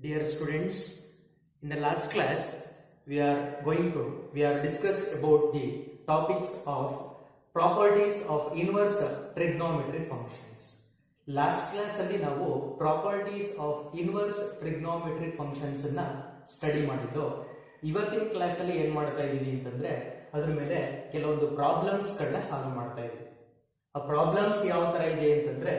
Dear students, in the last class we are discussed about the topics of properties of inverse trigonometric functions. Last class ಅಲ್ಲಿ ನಾವು properties of inverse trigonometric functions ಅನ್ನ study ಮಾಡಿದ್ದು. ಇವತ್ತಿನ class ಅಲ್ಲಿ ಏನ್ ಮಾಡ್ತಾ ಇದೀವಿ ಅಂತಂದ್ರೆ ಅದ್ರ ಮೇಲೆ ಕೆಲವೊಂದು ಪ್ರಾಬ್ಲಮ್ಸ್ ಗಳನ್ನ ಸಾಲ್ವ್ ಮಾಡ್ತಾ ಇದೀವಿ. ಆ ಪ್ರಾಬ್ಲಮ್ಸ್ ಯಾವ ತರ ಇದೆ ಅಂತಂದ್ರೆ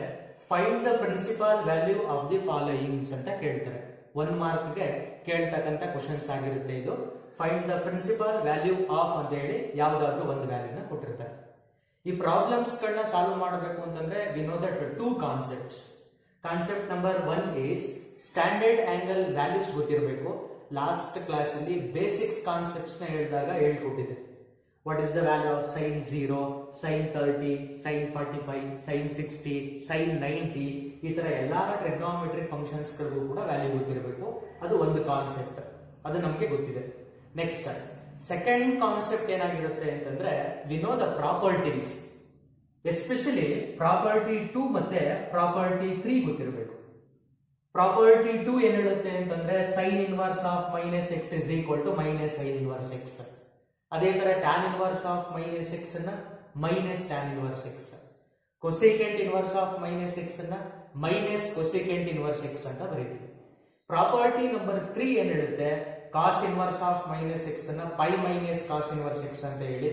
find the principal value of the followings ಅಂತ ಕೇಳ್ತಾರೆ. 1 ಮಾರ್ಕ್ ಗೆ ಕೇಳ್ತಕ್ಕಂತ ಕ್ವಶನ್ಸ್ ಆಗಿರುತ್ತೆ ಇದು. Find the principal value of ಅಂತ ಹೇಳಿ ಯಾವ್ದಾದ್ರು ಒಂದು ವ್ಯಾಲ್ಯೂನ ಕೊಟ್ಟಿರ್ತಾರೆ. ಈ ಪ್ರಾಬ್ಲಮ್ಸ್ ಗಳನ್ನ ಸಾಲ್ವ್ ಮಾಡಬೇಕು ಅಂತಂದ್ರೆ we know that 2 concepts. Concept number 1 is standard angle values ಗೊತ್ತಿರಬೇಕು. ಲಾಸ್ಟ್ ಕ್ಲಾಸ್ ಅಲ್ಲಿ ಬೇಸಿಕ್ಸ್ ಕಾನ್ಸೆಪ್ಟ್ಸ್ ನ ಹೇಳಿದಾಗ ಹೇಳ್ಕೊಟ್ಟಿದೆ. What is the value of sin 0, sin 30, sin 45, sin 60, sin 90 ಈ ತರ ಎಲ್ಲಾ ಟ್ರಿಗ್ನೋಮೆಟ್ರಿಕ್ ಫಂಕ್ಷನ್ಸ್ ಗಳಿಗೂ ಕೂಡ ವ್ಯಾಲ್ಯೂ ಗೊತ್ತಿರಬೇಕು. ಅದು ಒಂದು ಕಾನ್ಸೆಪ್ಟ್, ಅದು ನಮಗೆ ಗೊತ್ತಿದೆ. ನೆಕ್ಸ್ಟ್ ಸೆಕೆಂಡ್ ಕಾನ್ಸೆಪ್ಟ್ ಏನಾಗಿರುತ್ತೆ ಅಂತಂದ್ರೆ we know the properties, especially property 2 ಮತ್ತೆ ಪ್ರಾಪರ್ಟಿ 3 ಗೊತ್ತಿರಬೇಕು. ಪ್ರಾಪರ್ಟಿ 2 ಏನ್ ಹೇಳುತ್ತೆ ಅಂತಂದ್ರೆ sin inverse of minus x is equal to minus sin inverse x. ಅದೇ ತರ tan inverse of minus x ಅನ್ನ minus tan inverse x, cosecant inverse of minus x ಅನ್ನ minus cosecant inverse x ಅಂತ ಬರೀತೀವಿ. Property number 3 ಏನ್ ಹೇಳುತ್ತೆ cos inverse of minus x ಅನ್ನ pi minus cos inverse x ಅಂತ ಹೇಳಿ,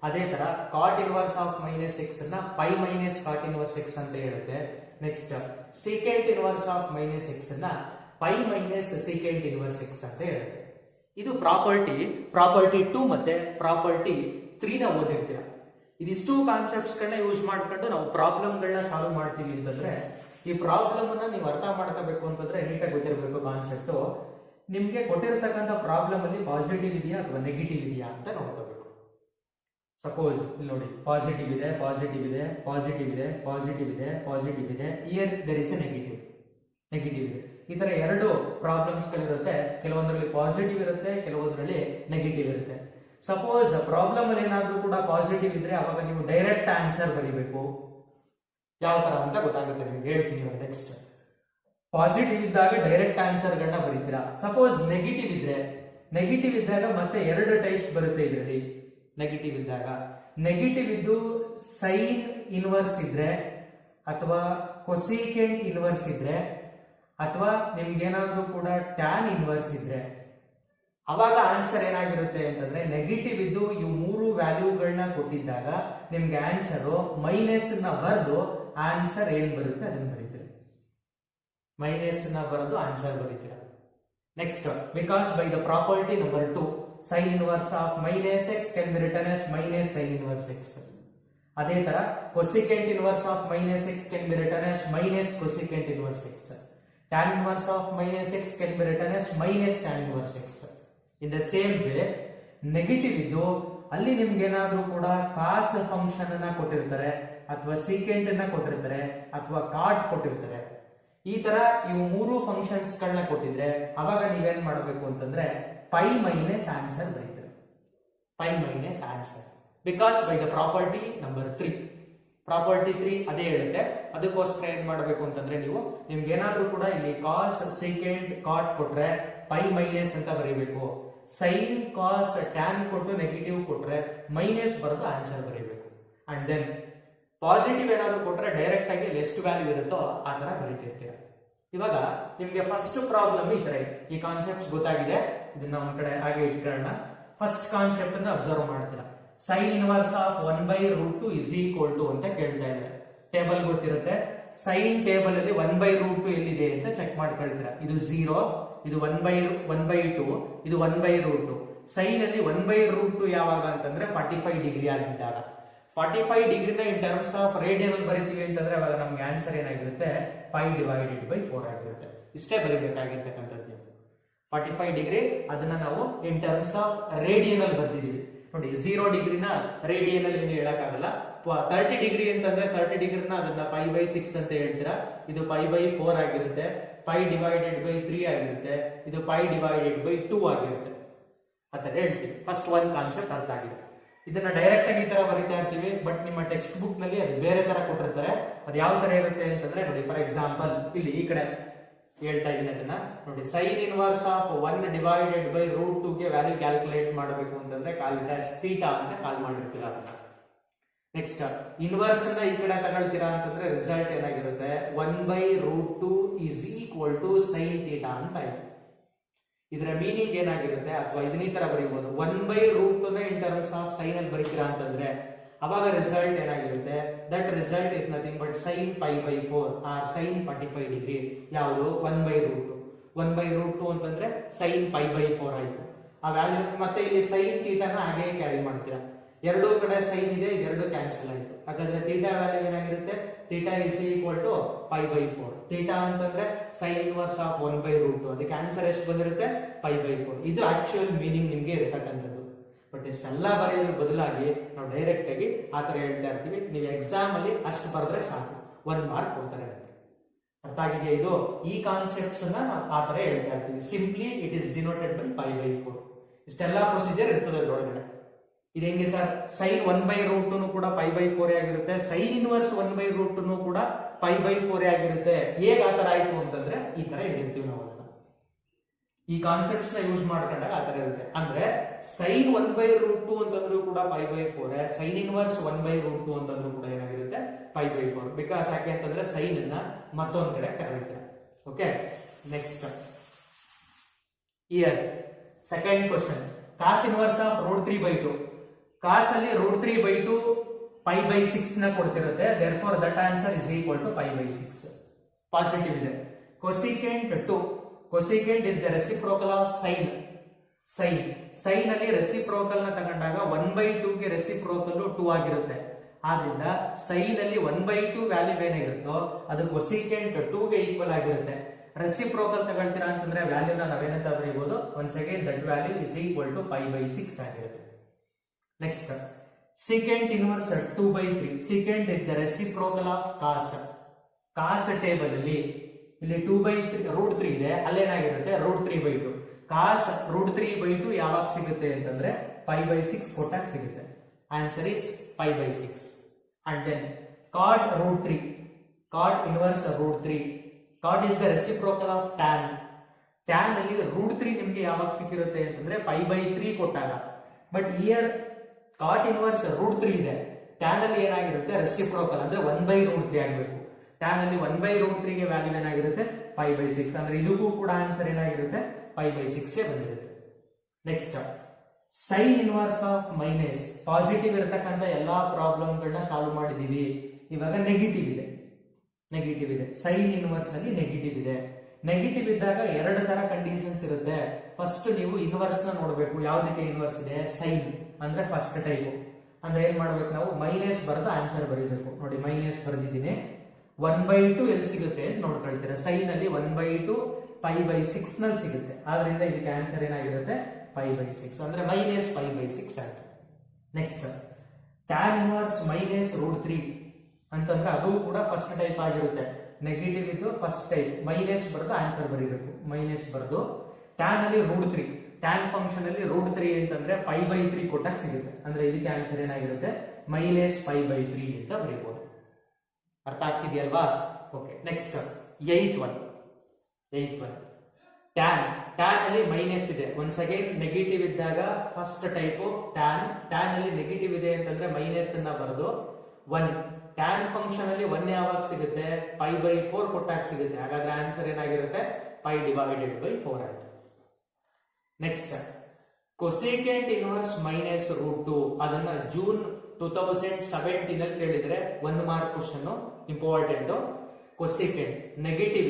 ಅದೇ ತರ cot inverse of minus x ಅನ್ನ pi minus cot inverse x ಅಂತ ಹೇಳುತ್ತೆ. Next secant inverse of minus x ಅನ್ನ pi minus secant inverse x ಅಂತ ಹೇಳುತ್ತೆ. ಇದು ಪ್ರಾಪರ್ಟಿ 2 ಮತ್ತೆ ಪ್ರಾಪರ್ಟಿ 3 ನ ಓದಿರ್ತೀರ. ಇದಿಷ್ಟು ಕಾನ್ಸೆಪ್ಟ್ಸ್ ಗಳನ್ನ ಯೂಸ್ ಮಾಡ್ಕೊಂಡು ನಾವು ಪ್ರಾಬ್ಲಮ್ ಗಳನ್ನ ಸಾಲ್ವ್ ಮಾಡ್ತೀವಿ ಅಂತಂದ್ರೆ ಈ ಪ್ರಾಬ್ಲಮ್ ಅನ್ನ ನೀವು ಅರ್ಥ ಮಾಡ್ಕೋಬೇಕು ಅಂತಂದ್ರೆ ನೀಟಾಗಿ ಗೊತ್ತಿರಬೇಕು ಕಾನ್ಸೆಪ್ಟ್. ನಿಮ್ಗೆ ಕೊಟ್ಟಿರತಕ್ಕಂತ ಪ್ರಾಬ್ಲಮ್ ಅಲ್ಲಿ ಪಾಸಿಟಿವ್ ಇದೆಯಾ ಅಥವಾ ನೆಗೆಟಿವ್ ಇದೆಯಾ ಅಂತ ನೋಡ್ಕೋಬೇಕು. ಸಪೋಸ್ ಇಲ್ಲಿ ನೋಡಿ ಪಾಸಿಟಿವ್ ಇದೆ, ಪಾಸಿಟಿವ್ ಇದೆ, ಪಾಸಿಟಿವ್ ಇದೆ, ಪಾಸಿಟಿವ್ ಇದೆ, ಪಾಸಿಟಿವ್ ಇದೆ, here there is a negative ಇದೆ. ಈ ತರ ಎರಡು ಪ್ರಾಬ್ಲಮ್ಸ್ ಗಳಿರುತ್ತೆ. ಕೆಲವೊಂದರಲ್ಲಿ ಪಾಸಿಟಿವ್ ಇರುತ್ತೆ, ಕೆಲವೊಂದರಲ್ಲಿ ನೆಗೆಟಿವ್ ಇರುತ್ತೆ. ಸಪೋಸ್ ಪ್ರಾಬ್ಲಮ್ ಅಲ್ಲಿ ಏನಾದ್ರೂ ಕೂಡ ಪಾಸಿಟಿವ್ ಇದ್ರೆ ಅವಾಗ ನೀವು ಡೈರೆಕ್ಟ್ ಆನ್ಸರ್ ಬರೀಬೇಕು. ಯಾವ ತರ ಅಂತ ಗೊತ್ತಾಗುತ್ತೆ ನಿಮ್ಗೆ, ಹೇಳ್ತೀನಿ. ನೆಕ್ಸ್ಟ್ ಪಾಸಿಟಿವ್ ಇದ್ದಾಗ ಡೈರೆಕ್ಟ್ ಆನ್ಸರ್ ಗಳನ್ನ ಬರೀತೀರಾ. ಸಪೋಸ್ ನೆಗೆಟಿವ್ ಇದ್ದಾಗ ಮತ್ತೆ 2 ಟೈಪ್ಸ್ ಬರುತ್ತೆ ಇದರಲ್ಲಿ. ನೆಗೆಟಿವ್ ಇದ್ದು ಸೈನ್ ಇನ್ವರ್ಸ್ ಇದ್ರೆ ಅಥವಾ ಕೊಸೀಕೆಂಟ್ ಇನ್ವರ್ಸ್ ಇದ್ರೆ ಅಥವಾ ನಿಮ್ಗೇನಾದ್ರೂ ಕೂಡ ಟ್ಯಾನ್ ಇನ್ವರ್ಸ್ ಇದ್ರೆ ಅವಾಗ ಆನ್ಸರ್ ಏನಾಗಿರುತ್ತೆ ಅಂತಂದ್ರೆ ನೆಗೆಟಿವ್ ಇದ್ದು ಇವು 3 ವ್ಯಾಲ್ಯೂಗಳನ್ನ ಕೊಟ್ಟಿದ್ದಾಗ ನಿಮ್ಗೆ ಆನ್ಸರ್ ಮೈನಸ್ ನ ಬರೆದು ಆನ್ಸರ್ ಏನ್ ಬರುತ್ತೆ ಅದನ್ನ ಬರೀತೀರ. ಮೈನಸ್ ನ ಬರೆದು ಆನ್ಸರ್ ಬರೀತೀರ. Next because by the property number 2 sin inverse of minus x can be written as minus sin inverse x. ಅದೇ ತರ cosecant inverse of minus x can be written as minus cosecant inverse x. tan inverse of minus x can be written as minus tan inverse x. In the same way negative ಇದ್ದು ಅಲ್ಲಿ ನಿಮ್ಗೆ ಏನಾದ್ರೂ ಕೂಡ ಕಾಸ್ function ಅನ್ನ ಕೊಟ್ಟಿರ್ತಾರೆ ಅಥವಾ secant ಅನ್ನ ಕೊಟ್ಟಿರ್ತಾರೆ ಅಥವಾ ಕಾಟ್ ಕೊಟ್ಟಿರ್ತಾರೆ. ಈ ತರ ಇವು 3 ಫಂಕ್ಷನ್ಸ್ ಗಳನ್ನ ಕೊಟ್ಟಿದ್ರೆ ಅವಾಗ ನೀವೇನ್ ಮಾಡಬೇಕು ಅಂತಂದ್ರೆ ಪೈ ಮೈನಸ್ ಆನ್ಸರ್ ಬರೀತಾರೆ. Pi minus answer because by the property number 3. Property 3 ಅದೇ ಹೇಳುತ್ತೆ. ಅದಕ್ಕೋಸ್ಕರ ಏನ್ ಮಾಡಬೇಕು ಅಂತಂದ್ರೆ ನೀವು ನಿಮ್ಗೆ ಏನಾದ್ರೂ ಕೂಡ ಇಲ್ಲಿ ಕಾಸ್ ಸೀಕೆಂಟ್ ಕಾಟ್ ಕೊಟ್ರೆ ಪೈ ಮೈನಸ್ ಅಂತ ಬರೀಬೇಕು. ಸೈನ್ ಕಾಸ್ ಟ್ಯಾನ್ ಕೊಟ್ಟು ನೆಗೆಟಿವ್ ಕೊಟ್ರೆ ಮೈನಸ್ ಬರೆದು ಆನ್ಸರ್ ಬರೀಬೇಕು. ಅಂಡ್ ದೆನ್ ಪಾಸಿಟಿವ್ ಏನಾದ್ರು ಕೊಟ್ರೆ ಡೈರೆಕ್ಟ್ ಆಗಿ ಎಷ್ಟು ವ್ಯಾಲ್ಯೂ ಇರುತ್ತೋ ಆ ತರ ಬರೀತಿರ್ತೀರ. ಇವಾಗ ನಿಮ್ಗೆ ಫಸ್ಟ್ ಪ್ರಾಬ್ಲಮ್ ಈ ತರ ಇದೆ. ಈ ಕಾನ್ಸೆಪ್ಟ್ಸ್ ಗೊತ್ತಾಗಿದೆ, ಇದನ್ನ ಒಂದ್ ಕಡೆ ಹಾಗೆ ಇಟ್ಕೊಳ್ಳೋಣ. ಫಸ್ಟ್ ಕಾನ್ಸೆಪ್ಟ್ ಅನ್ನ ಅಬ್ಸರ್ವ್ ಮಾಡ್ತೀರಾ. sin inverse of 1/√2 is equal to ಅಂತ ಕೇಳ್ತಾ ಇದ್ದಾರೆ. ಟೇಬಲ್ ಗೊತ್ತಿರುತ್ತೆ. ಸೈನ್ ಟೇಬಲ್ ಅಲ್ಲಿ 1/√2 ಎಲ್ಲಿದೆ ಅಂತ ಚೆಕ್ ಮಾಡ್ಕೊಳ್ತೀರಾ. ಇದು 0, ಇದು 1/2, ಇದು 1/√2. ಸೈನ್ ಅಲ್ಲಿ 1/√2 ಯಾವಾಗ ಅಂತಂದ್ರೆ 45 ಡಿಗ್ರಿ ಆಗಿದ್ದಾಗ. 45 ಡಿಗ್ರಿನ ಇನ್ ಟರ್ಮ್ಸ್ ಆಫ್ ರೇಡಿಯನ್ ಅಲ್ಲಿ ಬರೀತೀವಿ ಅಂತಂದ್ರೆ ಅವಾಗ ನಮ್ಗೆ ಆನ್ಸರ್ ಏನಾಗಿರುತ್ತೆ π/4 ಆಗಿರುತ್ತೆ. ಇಷ್ಟೇ ಬರೀಬೇಕಾಗಿರ್ತಕ್ಕಂಥದ್ದು. 45 ಡಿಗ್ರಿ ಅದನ್ನ ನಾವು ಇನ್ ಟರ್ಮ್ಸ್ ಆಫ್ ರೇಡಿಯನ್ ಅಲ್ಲಿ ಬರ್ತಿದೀವಿ. ನೋಡಿ 0 ಡಿಗ್ರಿನ ರೇಡಿಯನ್ ಅಲ್ಲಿ ಏನು ಹೇಳಕ್ಕಾಗಲ್ಲ. 30 ಡಿಗ್ರಿ ಅಂತಂದ್ರೆ 30 ಡಿಗ್ರಿನ ಅದನ್ನ π/6 ಅಂತ ಹೇಳ್ತೀರಾ. ಇದು π/4 ಆಗಿರುತ್ತೆ. π/3 ಆಗಿರುತ್ತೆ. ಇದು π/2 ಆಗಿರುತ್ತೆ ಅಂತ ಹೇಳ್ತೀವಿ. ಫಸ್ಟ್ ಒಂದು ಕಾನ್ಸೆಪ್ಟ್ ಅರ್ಥ ಆಗಿದೆ. ಇದನ್ನ ಡೈರೆಕ್ಟ್ ಆಗಿ ಈ ತರ ಬರೀತಾ ಇರ್ತೀವಿ, ಬಟ್ ನಿಮ್ಮ ಟೆಕ್ಸ್ಟ್ ಬುಕ್ ನಲ್ಲಿ ಅದು ಬೇರೆ ತರ ಕೊಟ್ಟಿರ್ತಾರೆ. ಅದು ಯಾವ ತರ ಇರುತ್ತೆ ಅಂತಂದ್ರೆ ನೋಡಿ, ಫಾರ್ ಎಕ್ಸಾಂಪಲ್ ಇಲ್ಲಿ ಈ ಕಡೆ ಹೇಳ್ತಾ ಇದೀನಿ ಅದನ್ನ ನೋಡಿ. Sine inverse of 1 divided by root 2 ಗೆ ವ್ಯಾಲ್ಯೂ ಕ್ಯಾಲ್ಕುಲೇಟ್ ಮಾಡಬೇಕು ಅಂತಂದ್ರೆ ಕಾಲ್ ಇಟ್ ಆಸ್ ಥೀಟಾ ಅಂತ ಕಾಲ್ ಮಾಡಿರ್ತೀರಾ. ನೆಕ್ಸ್ಟ್ ಇನ್ವರ್ಸ್ ಅನ್ನ ಈ ಕಡೆ ತಗೊಳ್ತೀರಾ ಅಂತಂದ್ರೆ ರಿಸಲ್ಟ್ ಏನಾಗಿರುತ್ತೆ 1/√2 is equal to sin theta ಅಂತ ಆಯ್ತು. ಇದರ ಮೀನಿಂಗ್ ಏನಾಗಿರುತ್ತೆ ಅಥವಾ ಇದನ್ನ ಈ ತರ ಬರೀಬಹುದು 1/√2 ನ ಇನ್ ಟರ್ಮ್ಸ್ ಆಫ್ ಸೈನ್ ಅಲ್ಲಿ ಬರೀತೀರಾ ಅಂತಂದ್ರೆ ಅವಾಗ ರಿಸಲ್ಟ್ ಏನಾಗಿರುತ್ತೆ that result is nothing but sin π/4 or sin 45 degree. ಯಾವುದು 1/√2. 1/√2 ಅಂತಂದ್ರೆ sin π/4 ಆಯ್ತು. ಆ ವ್ಯಾಲ್ಯೂ ಮತ್ತೆ ಇಲ್ಲಿ sin ಥೀಟಾನ ಹಾಗೆ ಕ್ಯಾರಿ ಮಾಡ್ತೀರಾ. ಎರಡೂ ಕಡೆ ಸೈನ್ ಇದೆ, ಇದೆರಡು ಕ್ಯಾನ್ಸಲ್ ಆಯ್ತು. ಹಾಗಾದ್ರೆ ಥೀಟಾ ವ್ಯಾಲ್ಯೂ ಏನಾಗಿರುತ್ತೆ theta is equal to π/4. Theta ಅಂತಂದ್ರೆ ಸೈನ್ ಇನ್ವರ್ಸ್ ಆಫ್ 1/√2. ಅದಕ್ಕೆ ಆನ್ಸರ್ ಎಷ್ಟು ಬಂದಿರುತ್ತೆ π/4. ಇದು ಆಕ್ಚುಯಲ್ ಮೀನಿಂಗ್ ನಿಮ್ಗೆ ಇರತಕ್ಕಂಥದ್ದು. ಬಟ್ ಇಷ್ಟೆಲ್ಲ ಬರೆಯೋದ್ರ ಬದಲಾಗಿ ನಾವು ಡೈರೆಕ್ಟ್ ಆಗಿ ಆತರ ಹೇಳ್ತಾ ಇರ್ತೀವಿ. ನೀವು ಎಕ್ಸಾಮ್ ಅಲ್ಲಿ ಅಷ್ಟು ಬರೆದ್ರೆ ಸಾಕು, 1 ಮಾರ್ಕ್ ಕೊಡ್ತಾರೆ. ಅರ್ಥ ಆಗಿದೆಯಾ? ಇದು ಈ ಕಾನ್ಸೆಪ್ಟ್ಸ್ ಅನ್ನ ನಾವು ಆತರ ಹೇಳ್ತಾ ಇರ್ತೀವಿ. Simply it is denoted by π/4. ಇಷ್ಟೆಲ್ಲ ಪ್ರೊಸೀಜರ್ ಇರ್ತದೆ ಅದರೊಳಗಡೆ. ಇದು ಹೆಂಗೆ ಸರ್? ಸೈನ್ 1/√2 ಕೂಡ π/4 ಆಗಿರುತ್ತೆ, ಸೈನ್ ಇನ್ವರ್ಸ್ 1/√2 ಕೂಡ π/4 ಆಗಿರುತ್ತೆ. ಹೇಗೆ ಆತರ ಆಯ್ತು ಅಂತಂದ್ರೆ ಈ ತರ ಹೇಳಿರ್ತೀವಿ ನಾವು. ಈ ಕಾನ್ಸೆಪ್ಟ್ಸ್ ನ ಯೂಸ್ ಮಾಡ್ಕೊಂಡಾಗ ಆತರ ಇರುತ್ತೆ. ಅಂದ್ರೆ ಸೈನ್ 1/√2 ಅಂತಂದ್ರೂ ಕೂಡ π/4, ಸೈನ್ ಇನ್ವರ್ಸ್ 1/√2 ಅಂತಂದ್ರೂ ಕೂಡ ಏನಾಗಿರುತ್ತೆ π/4. ಬಿಕಾಸ್ ಯಾಕೆ ಅಂತಂದ್ರೆ ಸೈನ್ ಅನ್ನ ಮತ್ತೊಂದ್ ಕಡೆ ತಗೊಳ್ತೀರ. Okay, next year second question. Cos inverse of √3/2. Cos ಅಲ್ಲಿ √3/2 π/6 ನ ಕೊಡ್ತಿರುತ್ತೆ. therefore that answer is equal to π/6. Positive ಇದೆ. Cosecant 2. Cosecant is the reciprocal of sine. Sine ಅಲ್ಲಿ ರೆಸಿಪ್ರೋಕಲ್ ನ ತಗೊಂಡಾಗ 1/2 ಗೆ ರೆಸಿಪ್ರೋಕಲ್ 2 ಆಗಿರುತ್ತೆ. ಆದ್ರಿಂದ ಸೈನ್ ಅಲ್ಲಿ 1/2 ವ್ಯಾಲ್ಯೂ ಏನಾಗಿರುತ್ತೋ ಅದು ಕೊಸಿಕೆಂಟ್ 2 ಗೆ ಈಕ್ವಲ್ ಆಗಿರುತ್ತೆ. ರೆಸಿಪ್ರೋಕಲ್ ತಗೊಳ್ತೀರಾ ಅಂತಂದ್ರೆ ವ್ಯಾಲ್ಯೂನ ನಾವೇನಂತ ಬರೀಬಹುದು, once again that value is equal to π/6 ಆಗಿರುತ್ತೆ. Next secant inverse 2/3. secant is the reciprocal of cos. Cos table ಅಲ್ಲಿ ಇಲ್ಲಿ 2/3 √3 ಇದೆ, ಅಲ್ಲೇನಾಗಿರುತ್ತೆ √3/2. ಕಾಸ್ √3/2 ಯಾವಾಗ ಸಿಗುತ್ತೆ ಅಂತಂದ್ರೆ π/6 ಕೊಟ್ಟಾಗ ಸಿಗುತ್ತೆ. Answer is π/6. And then cot √3. cot inverse √3. cot is the reciprocal of tan. tan ಅಲ್ಲಿ √3 ನಿಮ್ಗೆ ಯಾವಾಗ ಸಿಕ್ಕಿರುತ್ತೆ ಅಂತಂದ್ರೆ π/3 ಕೊಟ್ಟಾಗ. ಬಟ್ ಇಯರ್ cot ಇನ್ವರ್ಸ್ √3 ಇದೆ, tan ಅಲ್ಲಿ ಏನಾಗಿರುತ್ತೆ ರೆಸಿಪ್ರೋಕಲ್ ಅಂದ್ರೆ 1/√3 ಆಗಬೇಕು. tan ಅಲ್ಲಿ 1/√3 ಗೆ ವ್ಯಾಲ್ಯೂ ಏನಾಗಿರುತ್ತೆ π/6. ಅಂದ್ರೆ ಇದಕ್ಕೂ ಕೂಡ ಆನ್ಸರ್ ಏನಾಗಿರುತ್ತೆ π/6 ಗೆ ಬಂದಿರುತ್ತೆ. Next sine inverse of minus. Positive ಇರತಕ್ಕಂತ ಎಲ್ಲಾ ಪ್ರಾಬ್ಲಮ್ ಗಳನ್ನ ಸಾಲ್ವ್ ಮಾಡಿದೀವಿ. ಇವಾಗ ನೆಗೆಟಿವ್ ಇದೆ. ಸೈನ್ ಇನ್ವರ್ಸ್ ಅಲ್ಲಿ ನೆಗೆಟಿವ್ ಇದೆ. ನೆಗೆಟಿವ್ ಇದ್ದಾಗ ಎರಡು ತರ ಕಂಡೀಷನ್ಸ್ ಇರುತ್ತೆ. ಫಸ್ಟ್ ನೀವು ಇನ್ವರ್ಸ್ ನ ನೋಡಬೇಕು. ಯಾವ್ದಕ್ಕೆ ಇನ್ವರ್ಸ್ ಇದೆ? ಸೈನ್ ಅಂದ್ರೆ ಫಸ್ಟ್ ಟೈಪ್. ಅಂದ್ರೆ ಏನ್ ಮಾಡ್ಬೇಕು ನಾವು ಮೈನಸ್ ಬರೆದು ಆನ್ಸರ್ ಬರೀಬೇಕು. ನೋಡಿ ಮೈನಸ್ ಬರೆದಿದ್ದೀನಿ. 1/2 ಎಲ್ಲಿ ಸಿಗುತ್ತೆ ಅಂತ ನೋಡ್ಕೊಳ್ತೀರಾ. ಸೈನ್ ಅಲ್ಲಿ 1/2 π/6 ನಲ್ಲಿ ಸಿಗುತ್ತೆ. ಆದ್ರಿಂದ ಇದಕ್ಕೆ ಆನ್ಸರ್ ಏನಾಗಿರುತ್ತೆ π/6. ಅಂದ್ರೆ ಮೈನಸ್ π/6 ಆಯ್ತು. ನೆಕ್ಸ್ಟ್ tan ಇನ್ವರ್ಸ್ -√3 ಅಂತಂದ್ರೆ ಅದು ಕೂಡ ಫಸ್ಟ್ ಟೈಪ್ ಆಗಿರುತ್ತೆ. ನೆಗೆಟಿವ್ ಇದ್ದು ಫಸ್ಟ್ ಟೈಪ್. ಮೈನಸ್ ಬರೆದು ಆನ್ಸರ್ ಬರೀಬೇಕು. ಮೈನಸ್ ಬರೆದು tan ಅಲ್ಲಿ √3. tan ಫಂಕ್ಷನ್ ಅಲ್ಲಿ √3 ಅಂತಂದ್ರೆ π/3 ಕೊಟ್ಟಾಗ ಸಿಗುತ್ತೆ. ಅಂದ್ರೆ ಇದಕ್ಕೆ ಆನ್ಸರ್ ಏನಾಗಿರುತ್ತೆ -π/3 ಅಂತ ಬರೀಬಹುದು. ಅರ್ಥ ಆಗ್ತಿದೆಯಲ್ವಾ? Okay, next eighth one. tan ಅಲ್ಲಿ ಮೈನಸ್ ಇದೆ. ಒನ್ಸ್ ಅಗೇನ್ ನೆಗೆಟಿವ್ ಇದ್ದಾಗ ಫಸ್ಟ್ ಟೈಪ್ tan ಅಲ್ಲಿ ನೆಗೆಟಿವ್ ಇದೆ ಅಂತಂದ್ರೆ ಮೈನಸ್ ಅನ್ನ ಬರೆದು 1. tan ಫಂಕ್ಷನ್ ಅಲ್ಲಿ 1 ಯಾವಾಗ ಸಿಗುತ್ತೆ π/4 ಕೊಟ್ಟಾಗ ಸಿಗುತ್ತೆ. ಹಾಗಾದ್ರೆ ಆನ್ಸರ್ ಏನಾಗಿರುತ್ತೆ π/4 ಆಯ್ತು. Next cosecant inverse -√2. ಅದನ್ನ ಜೂನ್ 2017 ಅಲ್ಲಿ ಕೇಳಿದ್ರೆ 1 mark question, important. Cosecant negative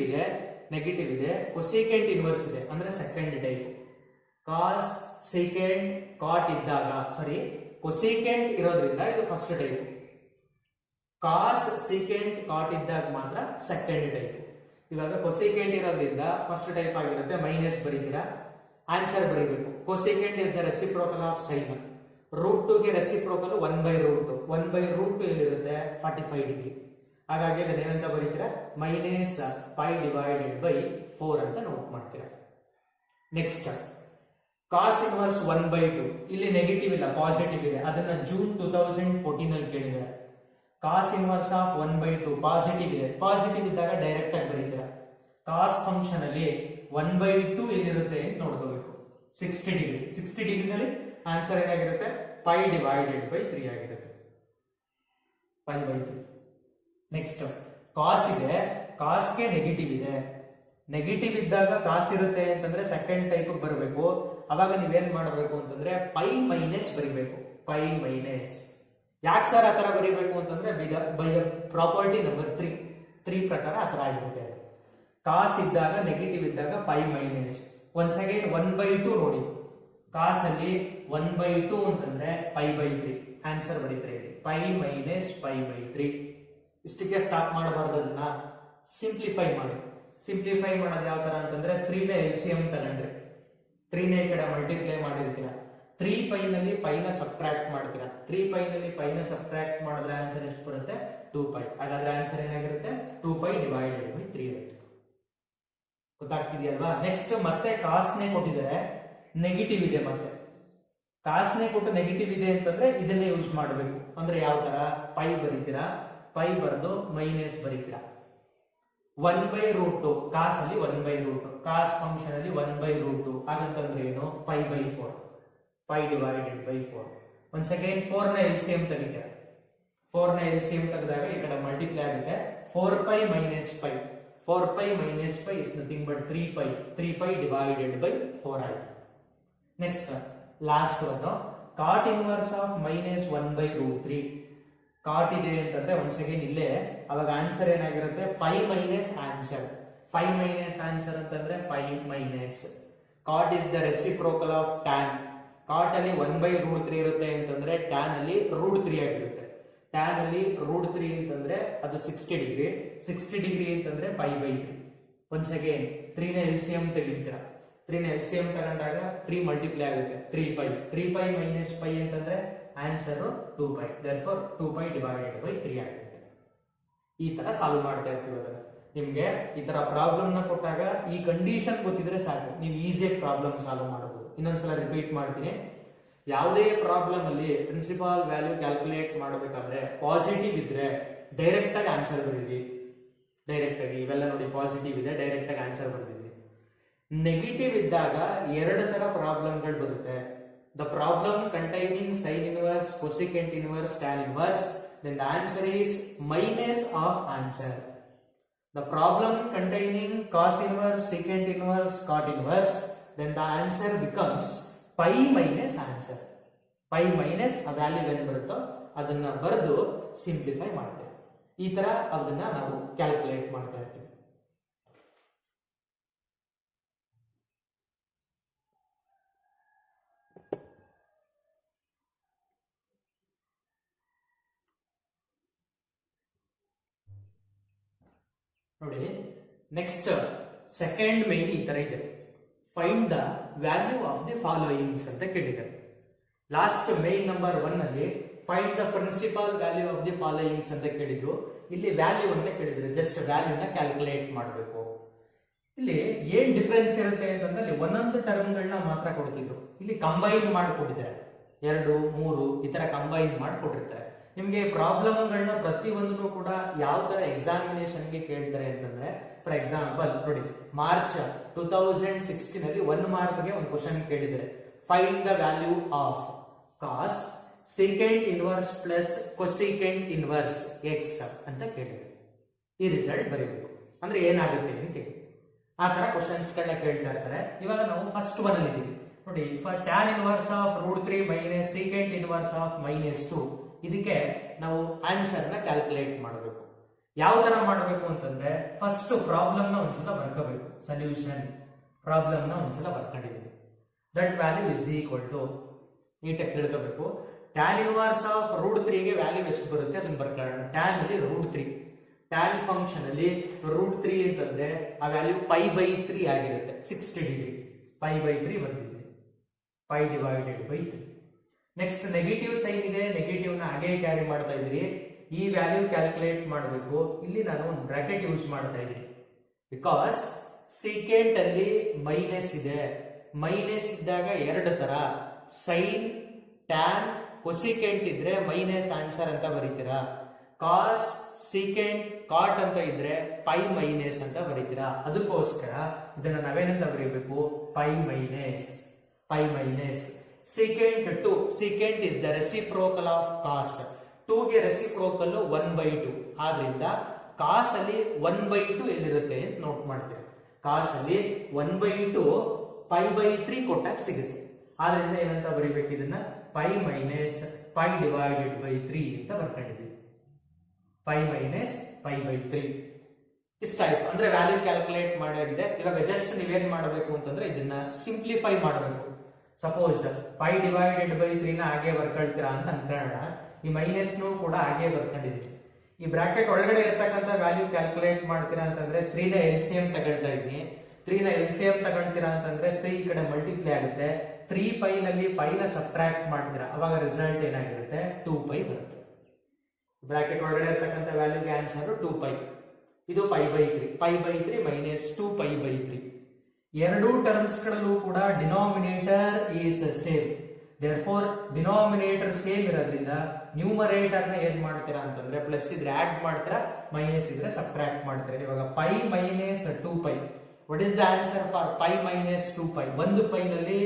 ಇದೆ, ಕೊಸೆಕೆಂಟ್ ಇನ್ವರ್ಸ್ ಇದೆ ಅಂದ್ರೆ ಸೆಕೆಂಡ್ ಟೈಪ್. ಕಾಸ್ ಸೆಕೆಂಡ್ ಕಾಟ್ ಇದ್ದಾಗ ಕೊಸೆಕೆಂಟ್ ಇರೋದ್ರಿಂದ ಇದು ಫಸ್ಟ್ ಟೈಪ್. ಕಾಸ್ ಸೆಕೆಂಡ್ ಕಾಟ್ ಇದ್ದಾಗ ಮಾತ್ರ ಸೆಕೆಂಡ್ ಟೈಪ್. ಇವಾಗ ಕೊಸೆಕೆಂಟ್ ಇರೋದ್ರಿಂದ ಫಸ್ಟ್ ಟೈಪ್ ಆಗಿರುತ್ತೆ. ಮೈನಸ್ ಬರೀತೀರಾ, ಆನ್ಸರ್ ಬರೀಬೇಕು. Cosecant is the reciprocal of sine. √2 ಗೆ ರೆಸಿಪ್ರೋಕಲ್ 1/√2. 1/√2 ಎಲ್ಲಿರುತ್ತೆ 45 ಡಿಗ್ರಿ. ಹಾಗಾಗಿ ಅದನ್ನ ಏನಂತ ಬರೀತೀರಾ -π/4 ಅಂತ ನೋಟ್ ಮಾಡ್ತೀರಾ. Next cos inverse 1/2. ಇಲ್ಲಿ ನೆಗೆಟಿವ್ ಇಲ್ಲ, ಪಾಸಿಟಿವ್ ಇದೆ. ಅದನ್ನ ಜೂನ್ 2014 ಅಲ್ಲಿ ಕೇಳಿದ್ದಾರೆ. ಕಾಸ್ ಇನ್ವರ್ಸ್ ಆಫ್ 1/2 ಪಾಸಿಟಿವ್ ಇದೆ. ಪಾಸಿಟಿವ್ ಇದ್ದಾಗ ಡೈರೆಕ್ಟ್ ಆಗಿ ಬರೀತೀರಾ. ಕಾಸ್ ಫಂಕ್ಷನ್ ಅಲ್ಲಿ 1/2 ಏನಿರುತ್ತೆ ಅಂತ ನೋಡ್ಕೋಬೇಕು. 60 ಡಿಗ್ರಿ 60 ಡಿಗ್ರಿನಲ್ಲಿ ಆನ್ಸರ್ ಏನಾಗಿರುತ್ತೆ ಪೈ ಡಿವೈಡೆಡ್ ಬೈ 3 ಆಗಿರುತ್ತೆ. Pi by 3. ನೆಕ್ಸ್ಟ್ ಕಾಸ್ ಇದೆ, ಕಾಸ್ಗೆ ನೆಗೆಟಿವ್ ಇದೆ. ನೆಗೆಟಿವ್ ಇದ್ದಾಗ ಕಾಸ್ ಇರುತ್ತೆ ಅಂತಂದ್ರೆ ಸೆಕೆಂಡ್ ಟೈಪ್ ಬರಬೇಕು. ಅವಾಗ ನೀವೇನ್ ಮಾಡಬೇಕು ಅಂತಂದ್ರೆ ಪೈ ಮೈನಸ್ ಬರಿಬೇಕು. ಪೈ ಮೈನಸ್ ಯಾಕೆ ಸರ್ ಆತರ ಬರಿಬೇಕು ಅಂತಂದ್ರೆ ಬೈ ದ ಪ್ರಾಪರ್ಟಿ ನಂಬರ್ 3 ಪ್ರಕಾರ ಆತರ ಆಗಿರುತ್ತೆ. ಕಾಸ್ ಇದ್ದಾಗ ನೆಗೆಟಿವ್ ಇದ್ದಾಗ ಪೈ ಮೈನಸ್. ಒನ್ಸ್ ಅಗೇನ್ 1/2 ನೋಡಿ, ಕಾಸ್ ಅಲ್ಲಿ 1/2 ಅಂತಂದ್ರೆ ಪೈ ಬೈ 3 ಆನ್ಸರ್ ಬರೀತಾರೆ. Pi minus pi by 3. ಇಷ್ಟಕ್ಕೆ ಸ್ಟಾಪ್ ಮಾಡಬಾರ್ದು, ಅದನ್ನ ಸಿಂಪ್ಲಿಫೈ ಮಾಡಿ. ಸಿಂಪ್ಲಿಫೈ ಮಾಡೋದು ಯಾವ ತರ ಅಂತಂದ್ರೆ 3 ನ LCM ತಗೊಂಡ್ರೆ 3 ನ ಈ ಕಡೆ ಮಲ್ಟಿಪ್ಲೈ ಮಾಡಿರ್ತೀರಾ, 3 ಪೈ ನಲ್ಲಿ ಪೈನ ಸಬ್ಟ್ರಾಕ್ಟ್ ಮಾಡ್ತೀರಾ. 3 ಪೈ ನಲ್ಲಿ ಪೈನ ಸಬ್ಟ್ರಾಕ್ಟ್ ಮಾಡಿದ್ರೆ ಆನ್ಸರ್ ಎಷ್ಟು ಬರುತ್ತೆ 2 ಪೈ. ಹಾಗಾದ್ರೆ ಆನ್ಸರ್ ಏನಾಗಿರುತ್ತೆ 2 ಪೈ ಡಿವೈಡೆಡ್ ಬೈ 3 ಆಗುತ್ತೆ. ಗೊತ್ತಾಗ್ತಿದೆಯಲ್ವಾ? ನೆಕ್ಸ್ಟ್ ಮತ್ತೆ ಕಾಸ್ನೇ ಕೊಟ್ಟಿದ್ದಾರೆ, ನೆಗೆಟಿವ್ ಇದೆ. ಮತ್ತೆ ಕಾಸ್ನೇ ಕೊಟ್ಟು ನೆಗೆಟಿವ್ ಇದೆ ಅಂತಂದ್ರೆ ಇದನ್ನೇ ಯೂಸ್ ಮಾಡಬೇಕು. ಅಂದ್ರೆ ಯಾವ ತರ ಪೈ ಬರೀತೀರಾ, ಪೈ ಬರೆದು ಮೈನಸ್ ಬರೀತೀರಾ. 1/√2 ಕಾಸ್ ಅಲ್ಲಿ 1/√2, ಕಾಸ್ ಫಂಕ್ಷನ್ ಅಲ್ಲಿ 1/√2 ಹಾಗಂತಂದ್ರೆ ಏನು pi by 4, pi divided by 4. ಒಂದ್ ಸೆಕೆಂಡ್ 4 ನ LCM ತೆಗಿತೀರಾ. 4 ನ LCM ತೆಗೆದಾಗ ಈ ಕಡೆ ಮಲ್ಟಿಪ್ಲೈ ಆಗುತ್ತೆ. 4 pi minus pi, 4 pi minus pi is nothing but 3 pi. 3 pi divided by 4 ಆಯ್ತು. ನೆಕ್ಸ್ಟ್ ಲಾಸ್ಟ್ ಒಂದು cot inverse of minus 1/√3. Cot ಇದೆ ಅಂತಂದ್ರೆ ಒಂದ್ ಸೆಕೆಂಡ್ ಇಲ್ಲೇ, ಅವಾಗ ಆನ್ಸರ್ ಏನಾಗಿರುತ್ತೆ pi minus answer. Pi minus answer ಅಂತಂದ್ರೆ pi minus. Cot is the reciprocal of tan. Cot ಅಲ್ಲಿ 1/√3 ಇರುತ್ತೆ ಅಂತಂದ್ರೆ ಟ್ಯಾನ್ ಅಲ್ಲಿ √3 ಆಗಿರುತ್ತೆ. ಟ್ಯಾನ್ ಅಲ್ಲಿ √3 ಅಂತಂದ್ರೆ ಅದು 60 ಡಿಗ್ರಿ. 60 ಡಿಗ್ರಿ ಅಂತಂದ್ರೆ ಪೈ ಬೈ 3. ಒಂದ್ ಸೆಕೆಂಡ್ 3 ನ LCM ತೆಗಿತೀರಾ. 3 ನ LCM ತಗೊಂಡಾಗ 3 ಮಲ್ಟಿಪ್ಲೈ ಆಗುತ್ತೆ 3 ಪೈ. 3 ಪೈ ಮೈನಸ್ ಪೈ ಅಂತಂದ್ರೆ answer 2 pi. therefore 2 pi divided by 3 ಆಗುತ್ತೆ. ಈ ತರ ಸಾಲ್ವ್ ಮಾಡ್ತಾ ಇರ್ತೀವಿ. ಅದನ್ನ ನಿಮ್ಗೆ ಈ ತರ ಪ್ರಾಬ್ಲಮ್ ನ ಕೊಟ್ಟಾಗ ಈ ಕಂಡೀಷನ್ ಗೊತ್ತಿದ್ರೆ ಸಾಕು, ನೀವು ಈಸಿಯಾಗಿ ಪ್ರಾಬ್ಲಮ್ ಸಾಲ್ವ್ ಮಾಡಬಹುದು. ಇನ್ನೊಂದ್ಸಲ ರಿಪೀಟ್ ಮಾಡ್ತೀನಿ. ಯಾವುದೇ ಪ್ರಾಬ್ಲಮ್ ಅಲ್ಲಿ ಪ್ರಿನ್ಸಿಪಾಲ್ ವ್ಯಾಲ್ಯೂ ಕ್ಯಾಲ್ಕುಲೇಟ್ ಮಾಡಬೇಕಾದ್ರೆ ಪಾಸಿಟಿವ್ ಇದ್ರೆ ಡೈರೆಕ್ಟ್ ಆಗಿ ಆನ್ಸರ್ ಬರೀರಿ. ಡೈರೆಕ್ಟ್ ಆಗಿ ಇವೆಲ್ಲ ನೋಡಿ ಪಾಸಿಟಿವ್ ಇದೆ, ಡೈರೆಕ್ಟ್ ಆಗಿ ಆನ್ಸರ್ ಬರ್ದಿದ್ವಿ. ನೆಗೆಟಿವ್ ಇದ್ದಾಗ ಎರಡು ತರ ಪ್ರಾಬ್ಲಮ್ಗಳು ಬರುತ್ತೆ. The problem containing sin inverse, cosecant inverse, tan inverse, then the answer is minus of answer. The problem containing cos inverse, secant inverse, cot inverse, then the answer becomes pi minus answer. Pi minus a value ಏನು ಬರುತ್ತೋ ಅದನ್ನ ಬರೆದು simplify ಮಾಡ್ತೇವೆ. ಈ ತರ ಅದನ್ನ ನಾವು calculate ಮಾಡ್ತಾ ಇರ್ತೀವಿ. ನೋಡಿ, ನೆಕ್ಸ್ಟ್ ಸೆಕೆಂಡ್ ಮೇನ್ ಈ ತರ ಇದೆ. Find the value of the followings ಅಂತ ಕೇಳಿದ್ದಾರೆ. ಲಾಸ್ಟ್ ಮೇನ್ ನಂಬರ್ 1 ಅಲ್ಲಿ find the principal value of the followings ಅಂತ ಕೇಳಿದ್ರು. ಇಲ್ಲಿ ವ್ಯಾಲ್ಯೂ ಅಂತ ಕೇಳಿದ್ರು, ಜಸ್ಟ್ ವ್ಯಾಲ್ಯೂನ ಕ್ಯಾಲ್ಕುಲೇಟ್ ಮಾಡಬೇಕು. ಇಲ್ಲಿ ಏನ್ ಡಿಫರೆನ್ಸ್ ಇರುತ್ತೆ ಅಂತಂದ್ರೆ ಅಲ್ಲಿ ಒಂದೊಂದು ಟರ್ಮ್ಗಳನ್ನ ಮಾತ್ರ ಕೊಡ್ತಿದ್ರು. ಇಲ್ಲಿ ಕಂಬೈನ್ ಮಾಡಿಕೊಟ್ಟಿದ್ದಾರೆ, 2, 3 ಈ ತರ ಕಂಬೈನ್ ಮಾಡಿಕೊಟ್ಟಿರ್ತಾರೆ. ನಿಮ್ಗೆ ಪ್ರಾಬ್ಲಮ್ಗಳನ್ನ ಪ್ರತಿಯೊಂದನ್ನು ಕೂಡ ಯಾವ ತರ ಎಕ್ಸಾಮಿನೇಷನ್ಗೆ ಕೇಳ್ತಾರೆ ಅಂತಂದ್ರೆ, ಫಾರ್ ಎಕ್ಸಾಂಪಲ್ ನೋಡಿ, ಮಾರ್ಚ್ 2016 ಅಲ್ಲಿ 1 ಮಾರ್ಕ್ಗೆ ಒಂದು ಕ್ವಶನ್ ಕೇಳಿದರೆ, find the value of cos second inverse plus cosecant inverse x ಅಂತ ಕೇಳಿದರೆ ಈ ರಿಸಲ್ಟ್ ಬರೀಬೇಕು. ಅಂದ್ರೆ ಏನಾಗುತ್ತೆ ಅಂತ ಹೇಳಿ ಆ ತರ ಕ್ವಶನ್ಸ್ ಗಳನ್ನ ಕೇಳ್ತಾ ಇರ್ತಾರೆ. ಇವಾಗ ನಾವು ಫಸ್ಟ್ ಒನ್ ಅಲ್ಲಿ ಇದೀವಿ ನೋಡಿ, for tan inverse of √3 minus second inverse of -2 ಇದಕ್ಕೆ ನಾವು ಆನ್ಸರ್ ನ ಕ್ಯಾಲ್ಕುಲೇಟ್ ಮಾಡಬೇಕು. ಯಾವ ತರ ಮಾಡಬೇಕು ಅಂತಂದ್ರೆ, ಫಸ್ಟ್ ಪ್ರಾಬ್ಲಮ್ ನ ಒಂದ್ಸಲ ಬರ್ಕೋಬೇಕು. ಸೊಲ್ಯೂಷನ್ ಪ್ರಾಬ್ಲಮ್ ನ ಒಂದ್ಸಲ ಬರ್ಕೊಂಡಿದ್ದೀವಿ. That value is equal to ನೀಟಾಗಿ ತಿಳ್ಕೋಬೇಕು. ಟ್ಯಾನ್ ಇನ್ವರ್ಸ್ ಆಫ್ √3 ಗೆ ವ್ಯಾಲ್ಯೂ ಎಷ್ಟು ಬರುತ್ತೆ ಅದನ್ನ ಬರ್ಕೊಳ್ಳೋಣ. ಟ್ಯಾನ್ ಅಲ್ಲಿ √3, ಟ್ಯಾನ್ ಫಂಕ್ಷನ್ ಅಲ್ಲಿ √3 ಅಂತಂದ್ರೆ ಆ ವ್ಯಾಲ್ಯೂ ಪೈ ಬೈ 3 ಆಗಿರುತ್ತೆ. 60 ಡಿಗ್ರಿ ಪೈ ಬೈ 3 ಬರ್ತಿದ್ವಿ, pi divided by 3. Next negative sine ಇದೆ, ನೆಗೆಟಿವ್ ನ ಹಾಗೆ ಕ್ಯಾರಿ ಮಾಡ್ತಾ ಇದ್ರಿ. ಈ ವ್ಯಾಲ್ಯೂ ಕ್ಯಾಲ್ಕುಲೇಟ್ ಮಾಡಬೇಕು. ಇಲ್ಲಿ ನಾನು ಒಂದು ಬ್ರಾಕೆಟ್ ಯೂಸ್ ಮಾಡ್ತಾ ಇದ್ದೀನಿ, ಬಿಕಾಸ್ ಸೆಕೆಂಡ್ ಅಲ್ಲಿ ಮೈನಸ್ ಇದೆ. ಮೈನಸ್ ಇದ್ದಾಗ ಎರಡು ತರ, ಸೈನ್, ಟ್ಯಾನ್, ಕೊಸೆಕೆಂಟ್ ಇದ್ರೆ ಮೈನಸ್ ಆನ್ಸರ್ ಅಂತ ಬರೀತೀರಾ. ಕಾಸ್ ಸೀಕೆಂಟ್ ಕಾಟ್ ಅಂತ ಇದ್ರೆ ಪೈ ಮೈನಸ್ ಅಂತ ಬರೀತೀರಾ. ಅದಕ್ಕೋಸ್ಕರ ಇದನ್ನ ನಾವೇನಂತ ಬರೀಬೇಕು, pi minus. Secant 2, secant is the reciprocal of cos. 2 ಗೆ ರೆಸಿಪ್ರೋಕಲ್ 1/2. ಆದ್ರಿಂದ ಕಾಸ್ ಅಲ್ಲಿ 1/2 ಎಲ್ಲಿರುತ್ತೆ ಅಂತ ನೋಟ್ ಮಾಡ್ತೀರಾ. ಕಾಸ್ ಅಲ್ಲಿ 1/2 π/3 ಕೊಟ್ಟಾಗ ಸಿಗುತ್ತೆ. ಆದ್ರಿಂದ ಏನಂತ ಬರೀಬೇಕು, ಇದನ್ನ pi minus pi divided by 3 ಅಂತ ಬರ್ಕೊಂಡಿದ್ದೀವಿ. ಪೈ ಮೈನಸ್ π/3 ಇಷ್ಟ ಆಯ್ತು. ಅಂದ್ರೆ ವ್ಯಾಲ್ಯೂ ಕ್ಯಾಲ್ಕುಲೇಟ್ ಮಾಡಿದೆ. ಇವಾಗ ಜಸ್ಟ್ ನೀವೇನ್ ಮಾಡಬೇಕು ಅಂತಂದ್ರೆ ಇದನ್ನ ಸಿಂಪ್ಲಿಫೈ ಮಾಡಬೇಕು. ಸಪೋಸ್ ಪೈ ಡಿವೈಡೆಡ್ ಬೈ 3 ನ ಹಾಗೆ ಬರ್ಕೊಳ್ತೀರಾ ಅಂತ ಅನ್ಕೊಳ್ಳೋಣ. ಈ ಮೈನಸ್ ನು ಕೂಡ ಹಾಗೆ ಬರ್ಕೊಂಡಿದ್ವಿ. ಈ ಬ್ರಾಕೆಟ್ ಒಳಗಡೆ ಇರ್ತಕ್ಕಂಥ ವ್ಯಾಲ್ಯೂ ಕ್ಯಾಲ್ಕುಲೇಟ್ ಮಾಡ್ತೀರಾ ಅಂತಂದ್ರೆ 3 ನ LCM ತಗೊಳ್ತಾ ಇದೀನಿ. 3 ನ LCM ತಗೊಳ್ತೀರಾ ಅಂತಂದ್ರೆ 3 ಈ ಕಡೆ ಮಲ್ಟಿಪ್ಲೈ ಆಗುತ್ತೆ. 3 ಪೈ ನಲ್ಲಿ ಪೈ ನ ಸಬ್ಟ್ರಾಕ್ಟ್ ಮಾಡ್ತೀರಾ, ಅವಾಗ ರಿಸಲ್ಟ್ ಏನಾಗಿರುತ್ತೆ, 2 ಪೈ ಬರುತ್ತೆ. ಬ್ರಾಕೆಟ್ ಒಳಗಡೆ ಇರ್ತಕ್ಕಂಥ ವ್ಯಾಲ್ಯೂಗೆ ಆನ್ಸರ್ 2 ಪೈ. ಇದು π/3 ಮೈನಸ್ 2 π/3. ಎರಡೂ ಟರ್ಮ್ಸ್ ಗಳಲ್ಲೂ ಕೂಡ denominator is same. Therefore denominator same ಇರೋದ್ರಿಂದ ನ್ಯೂಮರೇಟರ್ ನ ಏನ್ ಮಾಡ್ತೀರಾ ಅಂತಂದ್ರೆ ಪ್ಲಸ್ ಇದ್ರೆ ಆಡ್ ಮಾಡ್ತೀರಾ, ಮೈನಸ್ ಇದ್ರೆ ಸಬ್ಟ್ರಾಕ್ಟ್ ಮಾಡ್ತೀರಾ. ಇವಾಗ pi minus 2 pi. What is the answer for pi minus 2 pi? ಒಂದು ಪೈ ನಲ್ಲಿ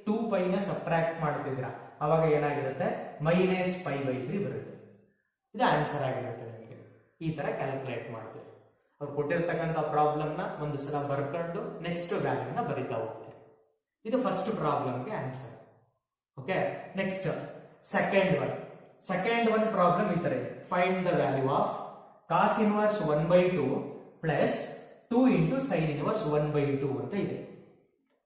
2 ಪೈ ನ ಸಬ್ಟ್ರಾಕ್ಟ್ ಮಾಡ್ತಿದ್ರ, ಅವಾಗ ಏನಾಗಿರುತ್ತೆ, ಮೈನಸ್ π/3 ಬರುತ್ತೆ. ಇದು ಆನ್ಸರ್ ಆಗಿರುತ್ತೆ ನಿಮಗೆ. ಈ ತರ ಕ್ಯಾಲ್ಕುಲೇಟ್ ಮಾಡ್ತೀವಿ. ಅವ್ರು ಕೊಟ್ಟಿರ್ತಕ್ಕಂಥ ಪ್ರಾಬ್ಲಮ್ ನ ಒಂದು ಸಲ ಬರ್ಕೊಂಡು ನೆಕ್ಸ್ಟ್ ವ್ಯಾಲ್ಯೂನ ಬರಿತಾ ಹೋಗ್ತೀವಿ. ಇದು ಫಸ್ಟ್ ಪ್ರಾಬ್ಲಮ್ಗೆ answer. Okay, next second one problem ಈ ತರ ಇದೆ. Find the value of cos inverse 1/2 plus 2 into sine inverse 1/2 ಅಂತ ಇದೆ.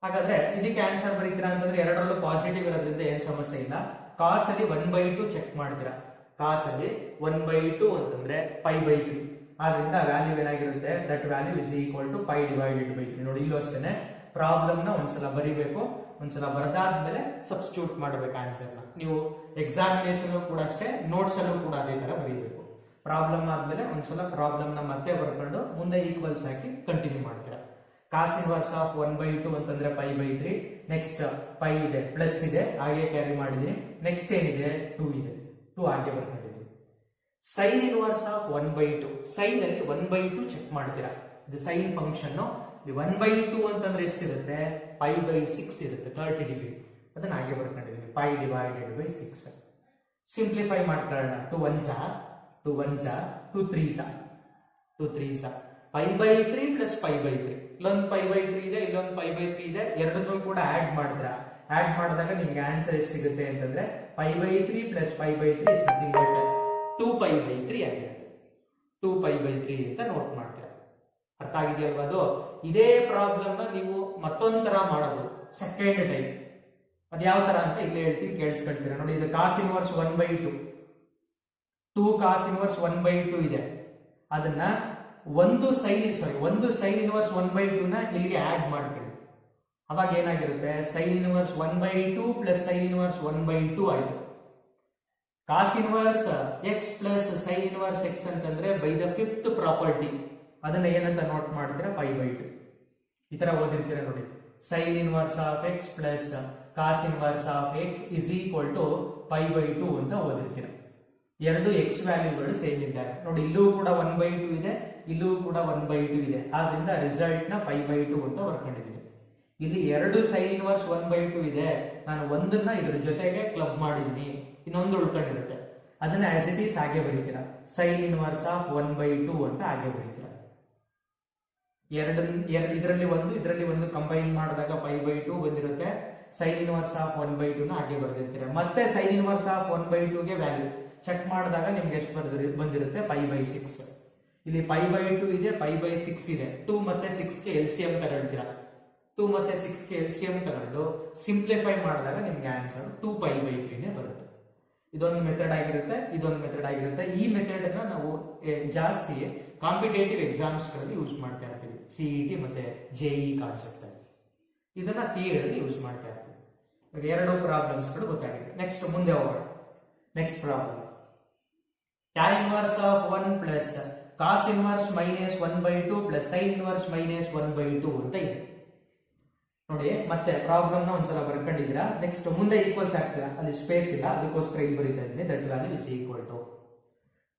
ಹಾಗಾದ್ರೆ ಇದಕ್ಕೆ ಆನ್ಸರ್ ಬರೀತೀರಾ ಅಂತಂದ್ರೆ ಎರಡರಲ್ಲೂ ಪಾಸಿಟಿವ್ ಇರೋದ್ರಿಂದ ಏನ್ ಸಮಸ್ಯೆ ಇಲ್ಲ. ಕಾಸ್ ಅಲ್ಲಿ 1/2 ಚೆಕ್ ಮಾಡ್ತೀರಾ. ಕಾಸ್ ಅಲ್ಲಿ 1/2 ಅಂತಂದ್ರೆ π/3. ಆದ್ರಿಂದ ವ್ಯಾಲ್ಯೂ ಏನಾಗಿರುತ್ತೆ, that value is equal to pi divided by 3. ನೋಡಿ, ಇಲ್ಲೂ ಅಷ್ಟೇನೆ ಪ್ರಾಬ್ಲಮ್ ನ ಒಂದ್ಸಲ ಬರಿಬೇಕು. ಒಂದ್ಸಲ ಬರೆದಾದ್ಮೇಲೆ ಸಬ್ಸ್ಟಿಟ್ಯೂಟ್ ಮಾಡಬೇಕು ಆನ್ಸರ್ ನ. ನೀವು ಎಕ್ಸಾಮಿನೇಷನ್ ಕೂಡ ಅಷ್ಟೇ, ನೋಟ್ಸ್ ಅಲ್ಲೂ ಕೂಡ ಅದೇ ತರ ಬರೀಬೇಕು. ಪ್ರಾಬ್ಲಮ್ ಆದ್ಮೇಲೆ ಒಂದ್ಸಲ ಪ್ರಾಬ್ಲಮ್ ನ ಮತ್ತೆ ಬರ್ಕೊಂಡು ಮುಂದೆ ಈಕ್ವಲ್ಸ್ ಹಾಕಿ ಕಂಟಿನ್ಯೂ ಮಾಡ್ತೀರಾ. ಕಾಸ್ ಇನ್ವರ್ಸ್ ಆಫ್ 1/2 ಅಂತಂದ್ರೆ π/3. ನೆಕ್ಸ್ಟ್ ಪೈ ಇದೆ, ಪ್ಲಸ್ ಇದೆ, ಹಾಗೆ ಕ್ಯಾರಿ ಮಾಡಿದೀನಿ. ನೆಕ್ಸ್ಟ್ ಏನಿದೆ, 2 ಇದೆ, 2 ಹಾಗೆ ಬರ್ಕೊಂಡಿದ್ದೀನಿ. Sine inverse of 1/2. ಸೈನ್ ಅಲ್ಲಿ 1/2 ಚೆಕ್ ಮಾಡ್ತೀರಾ. ಇದು ಸೈನ್ ಫಂಕ್ಷನ್. 1/2 ಅಂತಂದ್ರೆ ಎಷ್ಟಿರುತ್ತೆ, π/6 ಇರುತ್ತೆ, 30 ಡಿಗ್ರಿ. ಅದನ್ನ ಹಾಗೆ ಬರ್ಕೊಂಡಿದ್ದೀನಿ, ಪೈ ಡಿವೈಡೆಡ್ ಬೈ 6. ಸಿಂಪ್ಲಿಫೈ ಮಾಡ್ಕೊಳ್ಳೋಣ. 2 1s 2 1s 2 3s 2 3s π/3 plus π/3. ಇಲ್ಲೊಂದು π/3 ಇದೆ, ಇಲ್ಲೊಂದು π/3 ಇದೆ. ಎರಡನ್ನೂ ಕೂಡ ಆಡ್ ಮಾಡಿದ್ರ, ಆಡ್ ಮಾಡಿದಾಗ ನಿಮ್ಗೆ ಆನ್ಸರ್ ಎಷ್ಟು ಸಿಗುತ್ತೆ ಅಂತಂದ್ರೆ π/3 ಪ್ಲಸ್ π/3 ಇಸ್ ನಥಿಂಗ್ ಬಟ್ 2 π/3 ಆಗಿರುತ್ತೆ. 2 π/3 ಅಂತ ನೋಟ್ ಮಾಡ್ತೀರಾ. ಅರ್ಥ ಆಗಿದೆಯಲ್ವಾ ಅದು? ಇದೇ ಪ್ರಾಬ್ಲಮ್ ನ ನೀವು ಮತ್ತೊಂದ್ ತರ ಮಾಡಬಹುದು, ಸೆಕೆಂಡ್ ಟೈಪ್. ಅದ್ ಯಾವ ತರ ಅಂತ ಇಲ್ಲಿ ಹೇಳ್ತೀನಿ, ಕೇಳಿಸ್ಕೊಳ್ತೀರಾ. ನೋಡಿ, ಇದು ಕಾಸ್ ಇನ್ವರ್ಸ್ 1/2, 2 ಕಾಸ್ ಇನ್ವರ್ಸ್ 1/2 ಇದೆ. ಅದನ್ನ ಒಂದು ಸೈನ್ ಇನ್ವರ್ಸ್ 1/2 ನ ಇಲ್ಲಿಗೆ ಆಡ್ ಮಾಡ್ಕೊಳ್ಳಿ. ಅವಾಗ ಏನಾಗಿರುತ್ತೆ, sine inverse 1/2 plus sine inverse 1/2 ಆಯ್ತು. Cos inverse x plus sine inverse x ಅಂತಂದ್ರೆ ಬೈ ದ ಫಿಫ್ತ್ ಪ್ರಾಪರ್ಟಿ. ಅದನ್ನ ಏನಂತ ನೋಟ್ ಮಾಡ್ತೀರಾ, π/2. ಈ ತರ ಓದಿರ್ತೀರಾ ನೋಡಿ. Sine inverse of x plus cos inverse of x is equal to π/2 ಅಂತ ಓದಿರ್ತೀರಾ. ಎರಡು ಎಕ್ಸ್ ವ್ಯಾಲ್ಯೂಗಳು ಸೇಮ್ ಇದ್ದಾರೆ. ನೋಡಿ, ಇಲ್ಲೂ ಕೂಡ 1/2 ಇದೆ, ಇಲ್ಲೂ ಕೂಡ 1/2 ಇದೆ. ಆದ್ರಿಂದ ರಿಸಲ್ಟ್ ನ π/2 ಅಂತ ಬರ್ಕೊಂಡಿದ್ದೀನಿ. ಇಲ್ಲಿ ಎರಡು ಸೈನ್ ಇನ್ವರ್ಸ್ 1/2 ಇದೆ. ನಾನು ಒಂದನ್ನ ಇದ್ರ ಜೊತೆಗೆ ಕ್ಲಬ್ ಮಾಡಿದೀನಿ, ಇನ್ನೊಂದು ಉಳ್ಕೊಂಡಿರುತ್ತೆ. ಅದನ್ನ ಆಸ್ ಇಟ್ ಈಸ್ ಹಾಗೆ ಬರೀತೀರಾ. ಸೈನ್ ಇನ್ವರ್ಸ್ ಆಫ್ 1/2 ಅಂತ ಹಾಗೆ ಬರೀತೀರಾ. ಇದರಲ್ಲಿ ಒಂದು ಕಂಬೈನ್ ಮಾಡಿದಾಗ π/2 ಬಂದಿರುತ್ತೆ. ಸೈನ್ ಇನ್ವರ್ಸ್ ಆಫ್ 1/2 ನ ಹಾಗೆ ಬರ್ದಿರ್ತೀರಾ. ಮತ್ತೆ ಸೈನ್ ಇನ್ವರ್ಸ್ ಆಫ್ 1/2 ಗೆ ವ್ಯಾಲ್ಯೂ ಚೆಕ್ ಮಾಡಿದಾಗ ನಿಮ್ಗೆ ಎಷ್ಟು ಬಂದಿರುತ್ತೆ, π/6. ಇಲ್ಲಿ π/2 ಇದೆ, π/6 ಇದೆ. 2 ಮತ್ತೆ 6 ಗೆ LCM ತಗೊಳ್ತೀರಾ. 2 ಮತ್ತೆ 6 ಗೆ LCM ತಗೊಂಡು ಸಿಂಪ್ಲಿಫೈ ಮಾಡಿದಾಗ ನಿಮ್ಗೆ ಆನ್ಸರ್ 2 π/3 ನೇ ಬರುತ್ತೆ. ಇದೊಂದು ಮೆಥಡ್ ಆಗಿರುತ್ತೆ, ಇದೊಂದು ಮೆಥಡ್ ಆಗಿರುತ್ತೆ. ಈ ಮೆಥಡ್ ನ ನಾವು ಜಾಸ್ತಿ ಕಾಂಪಿಟೇಟಿವ್ ಎಕ್ಸಾಮ್ಸ್ ಗಳಲ್ಲಿ ಯೂಸ್ ಮಾಡ್ತಾ ಇರ್ತೀವಿ. CET ಮತ್ತೆ JEE ಕಾನ್ಸೆಪ್ಟ್ ಅಲ್ಲಿ ಇದನ್ನ ಥಿಯರಿ ಯೂಸ್ ಮಾಡ್ತಾ ಇರ್ತೀವಿ. ಇವಾಗ ಎರಡು ಪ್ರಾಬ್ಲಮ್ಸ್ ಗಳು ಗೊತ್ತಾಗಿದೆ. ನೆಕ್ಸ್ಟ್ ಮುಂದೆ ಹೋಗೋಣ. Next problem, tan inverse of 1 plus cos inverse minus 1/2 plus sine inverse minus 1/2 ಅಂತ ಇದೆ. ನೋಡಿ, ಮತ್ತೆ ಪ್ರಾಬ್ಲಮ್ ನ ಒಂದ್ಸಲ ಬರ್ಕೊಂಡಿದ್ದೀರಾ. ನೆಕ್ಸ್ಟ್ ಮುಂದೆ ಈಕ್ವಲ್ಸ್ ಹಾಕ್ತೀರಾ, ಅಲ್ಲಿ ಸ್ಪೇಸ್ ಇಲ್ಲ, ಅದಕ್ಕೋಸ್ಕರ ಇಲ್ಲಿ ಬರೀತಾ ಇದ್ದೀನಿ. That value is equal to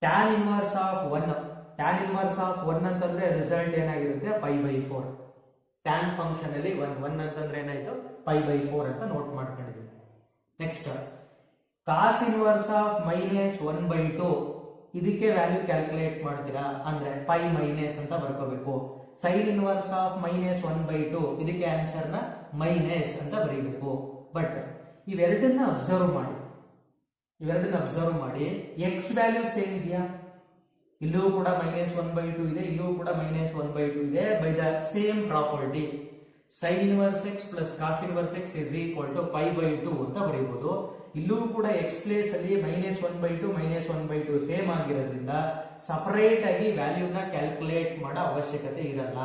tan inverse of 1, tan inverse of 1 ಅಂತಂದ್ರೆ ರಿಸಲ್ಟ್ ಏನಾಗಿರುತ್ತೆ ಪೈ ಬೈ 4. ಟ್ಯಾನ್ ಫಂಕ್ಷನ್ ಅಲ್ಲಿ 1 ಅಂತಂದ್ರೆ ಏನಾಯ್ತು ಪೈ ಬೈ 4 ಅಂತ ನೋಟ್ ಮಾಡ್ಕೊಂಡಿದ್ದೀವಿ. Next cos inverse of minus 1/2, ಇದಕ್ಕೆ ವ್ಯಾಲ್ಯೂ ಕ್ಯಾಲ್ಕುಲೇಟ್ ಮಾಡ್ತೀರಾ ಅಂದ್ರೆ ಪೈ ಮೈನಸ್ ಅಂತ ಬರ್ಕೋಬೇಕು. ಸೈನ್ ಇನ್ವರ್ಸ್ ಆಫ್ ಮೈನಸ್ 1/2, ಇದಕ್ಕೆ ಆನ್ಸರ್ ನ ಮೈನಸ್ ಅಂತ ಬರೀಬೇಕು. ಬಟ್ ಇವೆರಡನ್ನ ಅಬ್ಸರ್ವ್ ಮಾಡಿ ಎಕ್ಸ್ ವ್ಯಾಲ್ಯೂ ಸೇಮ್ ಇದೆಯಾ, ಇಲ್ಲೂ ಕೂಡ ಮೈನಸ್ 1/2 ಇದೆ, ಇಲ್ಲೂ ಕೂಡ ಮೈನಸ್ 1/2 ಇದೆ. By the same property sine inverse x plus cos inverse x is equal to pi by 2 ಅಂತ ಬರೀಬಹುದು. ಇಲ್ಲೂ ಕೂಡ ಎಕ್ಸ್ ಪ್ಲೇಸ್ ಅಲ್ಲಿ ಮೈನಸ್ 1/2 ಸೇಮ್ ಆಗಿರೋದ್ರಿಂದ ಸಪರೇಟ್ ಆಗಿ ವ್ಯಾಲ್ಯೂನ ಕ್ಯಾಲ್ಕುಲೇಟ್ ಮಾಡೋ ಅವಶ್ಯಕತೆ ಇರಲ್ಲ.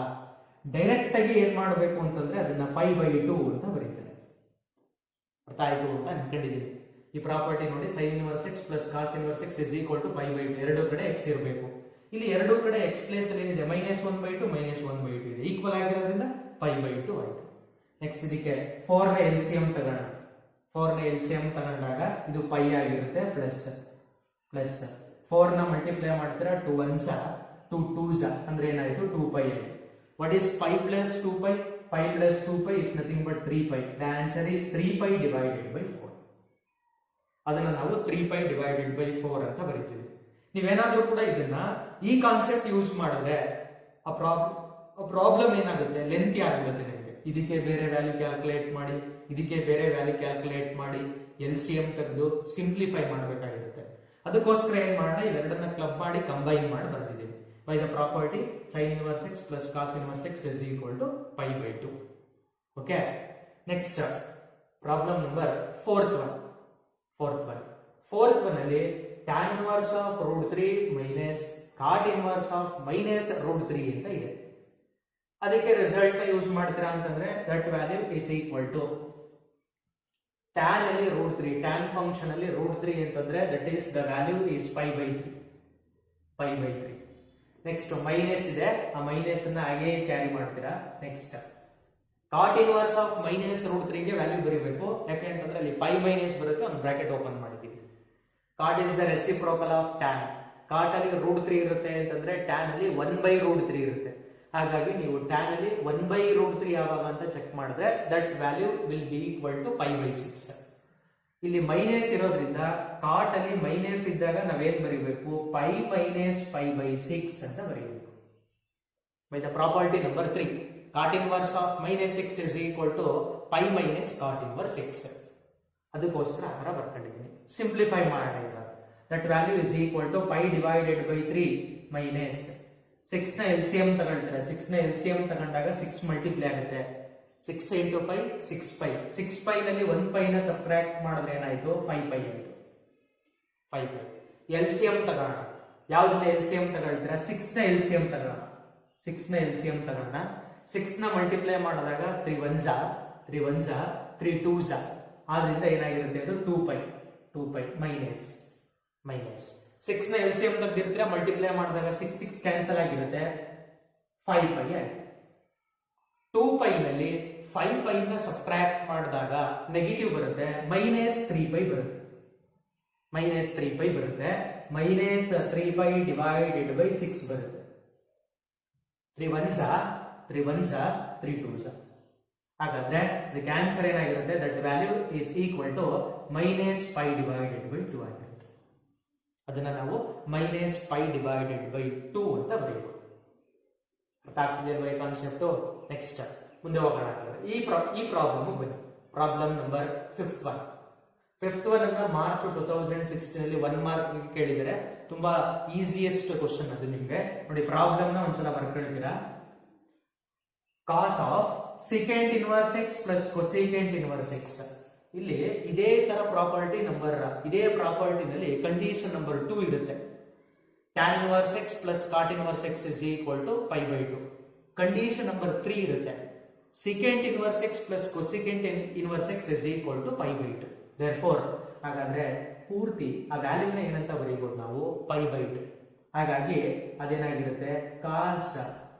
ಡೈರೆಕ್ಟ್ ಆಗಿ ಏನ್ ಮಾಡಬೇಕು ಅಂತಂದ್ರೆ ಅದನ್ನ ಪೈ ಬೈ 2 ಅಂತ ಬರೀತಾರೆ. ಅರ್ಥ ಆಯ್ತು ಅಂತ ಅನ್ಕೊಂಡಿದ್ದೀನಿ. ಈ ಪ್ರಾಪರ್ಟಿ ನೋಡಿ, sine inverse x plus cos inverse x is equal to pi by 2, ಎರಡೂ ಕಡೆ ಎಕ್ಸ್ ಇರಬೇಕು. ಇಲ್ಲಿ ಎರಡೂ ಕಡೆ ಎಕ್ಸ್ ಪ್ಲೇಸ್ ಅಲ್ಲಿ ಏನಿದೆ ಮೈನಸ್ 1/2 ಇದೆ, ಈಕ್ವಲ್ ಆಗಿರೋದ್ರಿಂದ ಪೈ ಬೈ 2 ಆಯ್ತು. ನೆಕ್ಸ್ಟ್ ಇದಕ್ಕೆ 4 ನ LCM ತಗೋಣ. 4 ನ LCM ತಗೊಂಡಾಗ ಇದು ಪೈ ಆಗಿರುತ್ತೆ ಪ್ಲಸ್ 4 ನ ಮಲ್ಟಿಪ್ಲೈ ಮಾಡ್ತೀರಾ 2 1s 2 2s ಅಂದ್ರೆ ಏನಾಯ್ತು 2π ಆಯ್ತು. What is pi plus 2π? Pi plus 2π is nothing but 3π. The answer is 3π divided by 4. ಅದನ್ನ ನಾವು 3π ಡಿವೈಡೆಡ್ ಬೈ 4 ಅಂತ ಬರೀತೀವಿ. ನೀವೇನಾದ್ರೂ ಕೂಡ ಇದನ್ನ ಈ ಕಾನ್ಸೆಪ್ಟ್ ಯೂಸ್ ಮಾಡಿದ್ರೆ ಆ ಪ್ರಾಬ್ಲಮ್ ಏನಾಗುತ್ತೆ, ಲೆಂತಿ ಆಗಿರುತ್ತೆ ನಿಮಗೆ. ಇದಕ್ಕೆ ಬೇರೆ ವ್ಯಾಲ್ಯೂ ಕ್ಯಾಲ್ಕುಲೇಟ್ ಮಾಡಿ, ಇದಕ್ಕೆ ಬೇರೆ ವ್ಯಾಲ್ಯೂ ಕ್ಯಾಲ್ಕುಲೇಟ್ ಮಾಡಿ, LCM ತೆಗೆದು ಸಿಂಪ್ಲಿಫೈ ಮಾಡಬೇಕಾಗಿರುತ್ತೆ. ಅದಕ್ಕೋಸ್ಕರ ಏನ್ ಮಾಡೋಣ, ಇವೆರಡನ್ನ ಕ್ಲಬ್ ಮಾಡಿ ಕಂಬೈನ್ ಮಾಡಿ ಬರ್ತಿದ್ದೀವಿ. By the property sine inverse x plus cos inverse x is equal to pi by 2. Okay, next problem number fourth one ಅಲ್ಲಿ tan inverse of √3 minus cot inverse of minus √3 ಅಂತ ಇದೆ. ಅದಕ್ಕೆ result use ಮಾಡ್ತೀರಾ ಅಂತಂದ್ರೆ that value is equal to tan ಅಲ್ಲಿ √3, tan function ಅಲ್ಲಿ √3 ಅಂತಂದ್ರೆ that is the value is pi by 3. Next minus ಇದೆ, ಆ ಮೈನಸ್ ಅನ್ನ ಹಾಗೆ ಕ್ಯಾರಿ ಮಾಡ್ತೀರಾ. Next cot inverse of minus √3 ಗೆ ವ್ಯಾಲ್ಯೂ ಬರೀಬೇಕು. ಯಾಕೆ ಅಂತಂದ್ರೆ ಅಲ್ಲಿ ಪೈ ಮೈನಸ್ ಬರುತ್ತೆ, ಒಂದು ಬ್ರಾಕೆಟ್ ಓಪನ್ ಮಾಡಿದೀವಿ. Cot is the reciprocal of tan. Cot ಅಲ್ಲಿ √3 ಇರುತ್ತೆ ಅಂತಂದ್ರೆ ಟ್ಯಾನ್ ಅಲ್ಲಿ 1/√3 ಇರುತ್ತೆ. ಹಾಗಾಗಿ ನೀವು ಟ್ಯಾನ್ ಅಲ್ಲಿ 1/√3 ಯಾವಾಗ ಅಂತ ಚೆಕ್ ಮಾಡಿದ್ರೆ that value will be equal to pi by 6. ಇಲ್ಲಿ ಮೈನಸ್ ಇರೋದ್ರಿಂದ ಕಾಟ್ ಅಲ್ಲಿ ಮೈನಸ್ ಇದ್ದಾಗ ನಾವೇನ್ ಬರೀಬೇಕು, ಪೈ ಮೈನಸ್ ಪೈ ಬೈ 6 ಅಂತ ಬರೀಬೇಕು. By the property number 3 cot inverse of minus x is equal to pi minus cot inverse x. ಅದಕ್ಕೋಸ್ಕರ ಆ ಥರ ಬರ್ಕೊಂಡಿದ್ದೀನಿ. ಸಿಂಪ್ಲಿಫೈ ಮಾಡೋಣ ಇವಾಗ. That value is equal to pi divided by 3 minus 6 ನ LCM ತಗೊಳ್ತೀರಾ. 6 ನ LCM ತಗೊಂಡಾಗ 6 ಮಲ್ಟಿಪ್ಲೈ ಆಗುತ್ತೆ. 6 ಇಂಟು ಪೈ 6π. 6π ನಲ್ಲಿ 1π ನ ಸಬ್ಟ್ರಾಕ್ಟ್ ಮಾಡಿದ್ರೆ ಏನಾಯ್ತು 5π ಆಯ್ತು. 5π LCM ತಗೋಣ. ಯಾವ್ದನ್ನ LCM ತಗೊಳ್ತೀರಾ, 6 ನ LCM ತಗೋಣ. 6 ನ LCM ತಗೋಣ. 6 ನ ಮಲ್ಟಿಪ್ಲೈ ಮಾಡಿದಾಗ 3 1s 3 2s ಆದ್ರಿಂದ ಏನಾಗಿರುತ್ತೆ ಅದು 2π ಮೈನಸ್ 6 ನ LCM ತೆಗೆದಿರ್ತೀರಾ, ಮಲ್ಟಿಪ್ಲೈ ಮಾಡಿದಾಗ 6 ಕ್ಯಾನ್ಸಲ್ ಆಗಿರುತ್ತೆ, 5π ಆಯ್ತು. 2π ನಲ್ಲಿ 5π ನ ಸಬ್ಟ್ರಾಕ್ಟ್ ಮಾಡಿದಾಗ ನೆಗೆಟಿವ್ ಬರುತ್ತೆ, ಮೈನಸ್ 3π ಬರುತ್ತೆ. ಮೈನಸ್ 3π ಡಿವೈಡೆಡ್ ಬೈ 6 ಬರುತ್ತೆ. 3 1s 3 2s. ಹಾಗಾದ್ರೆ ಇದಕ್ಕೆ ಆನ್ಸರ್ ಏನಾಗಿರುತ್ತೆ, that value is equal to minus pi divided by 2 ಆಗಿರುತ್ತೆ. ಅದನ್ನ ನಾವು ಮೈನಸ್ ಪೈ ಡಿವೈಡೆಡ್ ಬೈ 2 ಅಂತ ಬರೆಯಬಹುದು. ಅರ್ಥ ಆಗ್ತಿದೆಯಲ್ವಾ ಈ ಕಾನ್ಸೆಪ್ಟ್? ನೆಕ್ಸ್ಟ್ ಮುಂದೆ ಹೋಗೋಣ. ಈ ಪ್ರಾಬ್ಲಮ್ ಬನ್ನಿ. ಪ್ರಾಬ್ಲಮ್ ನಂಬರ್ 5th ಒನ್ ಅನ್ನ ಮಾರ್ಚ್ 2016 ಅಲ್ಲಿ 1 ಮಾರ್ಕ್ ಕೇಳಿದರೆ ತುಂಬಾ ಈಸಿಯೆಸ್ಟ್ ಕ್ವಶನ್ ಅದು ನಿಮ್ಗೆ. ನೋಡಿ ಪ್ರಾಬ್ಲಮ್ ನ ಒಂದ್ಸಲ ಬರ್ಕೊಳ್ತೀರಾ. Cos of secant inverse x plus cosecant inverse x. ಇಲ್ಲಿ ಇದೇ ತರ ಇದೇ ಪ್ರಾಪರ್ಟಿನಲ್ಲಿ ಕಂಡೀಷನ್ ನಂಬರ್ 2 ಇರುತ್ತೆ. tan inverse x plus cot inverse x is equal to pi by 2. Condition number 3 ಇರುತ್ತೆ. secant inverse x plus cosecant inverse x is equal to pi by 2. therefore ಹಾಗಾದ್ರೆ ಪೂರ್ತಿ ಆ ವ್ಯಾಲ್ಯೂನ ಏನಂತ ಬರೀಬಹುದು ನಾವು, pi by 2. ಹಾಗಾಗಿ ಅದೇನಾಗಿರುತ್ತೆ, cos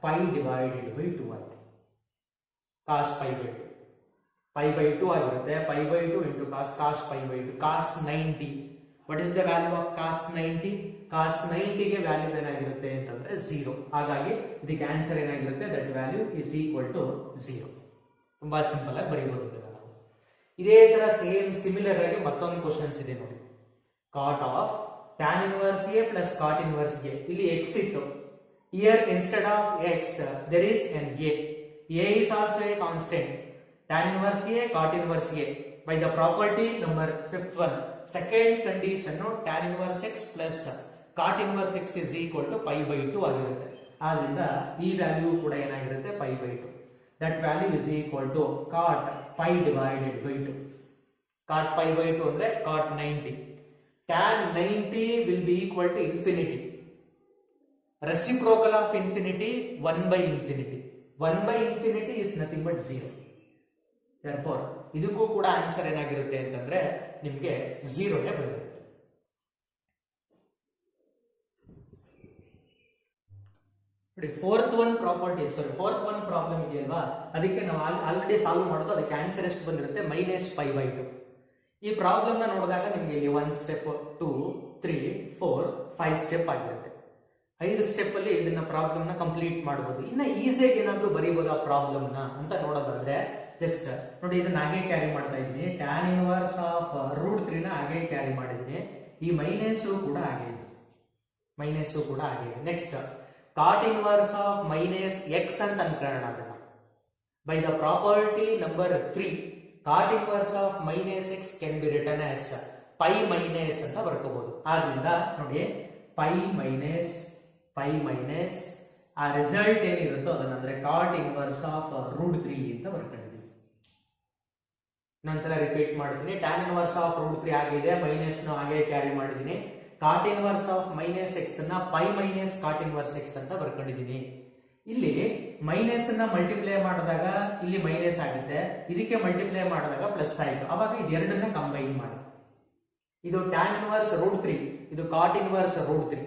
pi divided by 2 ಆಯ್ತು. cos pi by 2 pi by 2 ಆಗಿರುತ್ತೆ. pi by 2 into cos pi by 2 cos 90. What is the value of cos 90? Cos 90 ಗೆ value ಏನಾಗಿರುತ್ತೆ ಅಂತಂದ್ರೆ 0. ಹಾಗಾಗಿ ಇದಕ್ಕೆ ಆನ್ಸರ್ ಏನಾಗಿರುತ್ತೆ, that value is equal to 0. ತುಂಬಾ ಸಿಂಪಲ್ ಆಗಿ ಬರೀಬಹುದು ನಾವು. ಇದೇ ತರ ಸೇಮ್ ಸಿಮಿಲರ್ ಆಗಿ ಮತ್ತೊಂದು ಕ್ವಶನ್ಸ್ ಇದೆ ನೋಡಿ. Cot of tan inverse a plus cot inverse a. ಇಲ್ಲಿ x ಇತ್ತು. Here instead of x there is an a. A is also a constant. Tan inverse a, cot inverse a. By the property number 5th one, second condition tan inverse x plus cot inverse x is equal to pi by 2 ಆಗಿರುತ್ತೆ. ಆದ್ರಿಂದ ಈ value ಕೂಡ ಏನಾಗಿರುತ್ತೆ, pi by 2. That value is equal to cot pi divided by 2. Cot pi by 2 ಅಂದ್ರೆ cot 90. Tan 90 will be equal to infinity. Reciprocal of infinity 1 by infinity. 1 by infinity is nothing but 0. Therefore, ಇದಕ್ಕೂ ಕೂಡ answer ಏನಾಗಿರುತ್ತೆ ಅಂತಂದ್ರೆ ನಿಮಗೆ 0 ನೇ ಬರುತ್ತೆ. ನೋಡಿ, fourth one problem ಇದೆಯಲ್ವಾ, ಅದಕ್ಕೆ ನಾವು ಆಲ್ರೆಡಿ ಸಾಲ್ವ್ ಮಾಡೋದು. ಅದಕ್ಕೆ ಆನ್ಸರ್ ಎಷ್ಟು ಬಂದಿರುತ್ತೆ, -π/2. ಈ ಪ್ರಾಬ್ಲಮ್ ನ ನೋಡಿದಾಗ ನಿಮಗೆ 1 ಸ್ಟೆಪ್ 2 3 4 5 ಸ್ಟೆಪ್ ಆಗಿರುತ್ತೆ. 5 ಸ್ಟೆಪ್ ಅಲ್ಲಿ ಇದನ್ನ ಪ್ರಾಬ್ಲಮ್ ನ ಕಂಪ್ಲೀಟ್ ಮಾಡಬಹುದು. ಇನ್ನ ಈಸಿಯಾಗಿ ಏನಾದ್ರೂ ಬರೀಬಹುದು ಆ ಪ್ರಾಬ್ಲಮ್ ನ ಅಂತ ನೋಡೋದಾದ್ರೆ ಜಸ್ಟ್ ನೋಡಿ, ಇದನ್ನ ಹಾಗೆ ಕ್ಯಾರಿ ಮಾಡ್ತಾ ಇದ್ದೀನಿ. tan ಇನ್ವರ್ಸ್ ಆಫ್ √3 ನ ಹಾಗೆ ಕ್ಯಾರಿ ಮಾಡಿದ್ದೀನಿ. ಈ ಮೈನಸ್ ಕೂಡ ಹಾಗೆ ಇದೆ, next cot inverse of -x ಅಂತ ಅನ್ಕೊಳ್ಳೋಣ. ಅದನ್ನ by the property number 3, cot inverse of -x can be written as pi minus ಅಂತ ಬರ್ಕೋಬಹುದು. ಆದ್ರಿಂದ ನೋಡಿ, pi ಮೈನಸ್ ಆ ರಿಸಲ್ಟ್ ಏನಿರುತ್ತೋ ಅದನ್ನ ಅಂದ್ರೆ cot ಇನ್ವರ್ಸ್ ಆಫ್ √3 ಅಂತ ಬರ್ಕೊಂಡಿದ್ದೀವಿ. ಇನ್ನೊಂದ್ಸಲ ರಿಪೀಟ್ ಮಾಡ್ತೀನಿ. tan ಇನ್ವರ್ಸ್ ಆಫ್ √3 ಆಗಿದೆ, ಮೈನಸ್ ನ ಹಾಗೆ ಕ್ಯಾರಿ ಮಾಡಿದ್ದೀನಿ. cot ಇನ್ವರ್ಸ್ ಆಫ್ -x ಅನ್ನ pi minus cot inverse x ಅಂತ ಬರ್ಕೊಂಡಿದ್ದೀನಿ. ಇಲ್ಲಿ ಮೈನಸ್ ಅನ್ನ ಮಲ್ಟಿಪ್ಲೈ ಮಾಡಿದಾಗ ಇಲ್ಲಿ ಮೈನಸ್ ಆಗುತ್ತೆ, ಇದಕ್ಕೆ ಮಲ್ಟಿಪ್ಲೈ ಮಾಡಿದಾಗ ಪ್ಲಸ್ ಆಯಿತು. ಅವಾಗ ಇದೆರಡನ್ನ ಕಂಬೈನ್ ಮಾಡಿ, ಇದು tan ಇನ್ವರ್ಸ್ √3, ಇದು cot inverse √3.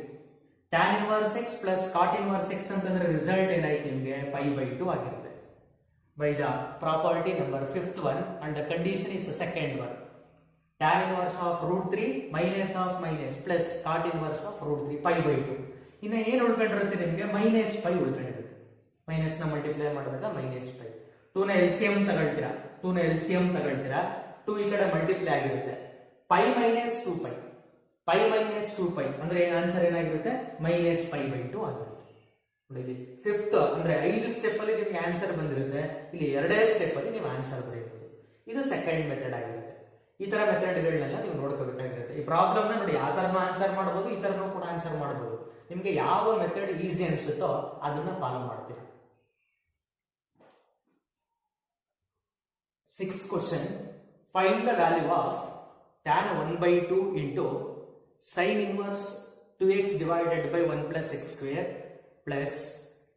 tan inverse x plus cot inverse x ಅಂತಂದ್ರೆ ರಿಸಲ್ಟ್ ಏನಾಯ್ತು ನಿಮಗೆ, π/2 ಆಗಿರುತ್ತೆ. By the property number 5th one, and the condition is the second one. Tan inverse of √3 minus of minus plus cot inverse of √3 pi/2. ಇನ್ನು ಏನು ಉಳ್ಕೊಂಡಿರುತ್ತೆ ನಿಮಗೆ, -π ಉಳ್ಕೊಂಡಿರುತ್ತೆ. Minus ನ multiply ಮಾಡಿದಾಗ -π. 2 ನ LCM ತಗೊಳ್ತೀರಾ, 2 ಈ ಕಡೆ ಮಲ್ಟಿಪ್ಲೈ ಆಗಿರುತ್ತೆ. pi minus 2π, ಅಂದ್ರೆ ಆನ್ಸರ್ ಏನಾಗಿರುತ್ತೆ, -π/2 ಆಗಿರುತ್ತೆ. ನೋಡಿ, ಫಿಫ್ತ್ ಅಂದ್ರೆ 5 ಸ್ಟೆಪ್ ಅಲ್ಲಿ ನಿಮ್ಗೆ ಆನ್ಸರ್ ಬಂದಿರುತ್ತೆ. ಇಲ್ಲಿ 2 ಸ್ಟೆಪ್ ಅಲ್ಲಿ ನೀವು ಆನ್ಸರ್ ಬರೆಯಬಹುದು. ಇದು ಸೆಕೆಂಡ್ ಮೆಥಡ್ ಆಗಿರುತ್ತೆ. ಈ ತರ ಮೆಥಡ್ಗಳನ್ನೆಲ್ಲ ನೀವು ನೋಡ್ಕೋಬೇಕಾಗಿರುತ್ತೆ. ಈ ಪ್ರಾಬ್ಲಮ್ ನ ನೋಡಿ, ಆ ತರನು ಆನ್ಸರ್ ಮಾಡಬಹುದು, ಈ ತರನು ಕೂಡ ಆನ್ಸರ್ ಮಾಡಬಹುದು. ನಿಮ್ಗೆ ಯಾವ ಮೆಥಡ್ ಈಸಿ ಅನ್ಸುತ್ತೋ ಅದನ್ನ ಫಾಲೋ ಮಾಡ್ತೀರಾ. 6th question, find the value of tan 1/2 into sin inverse 2x divided by 1 plus x square plus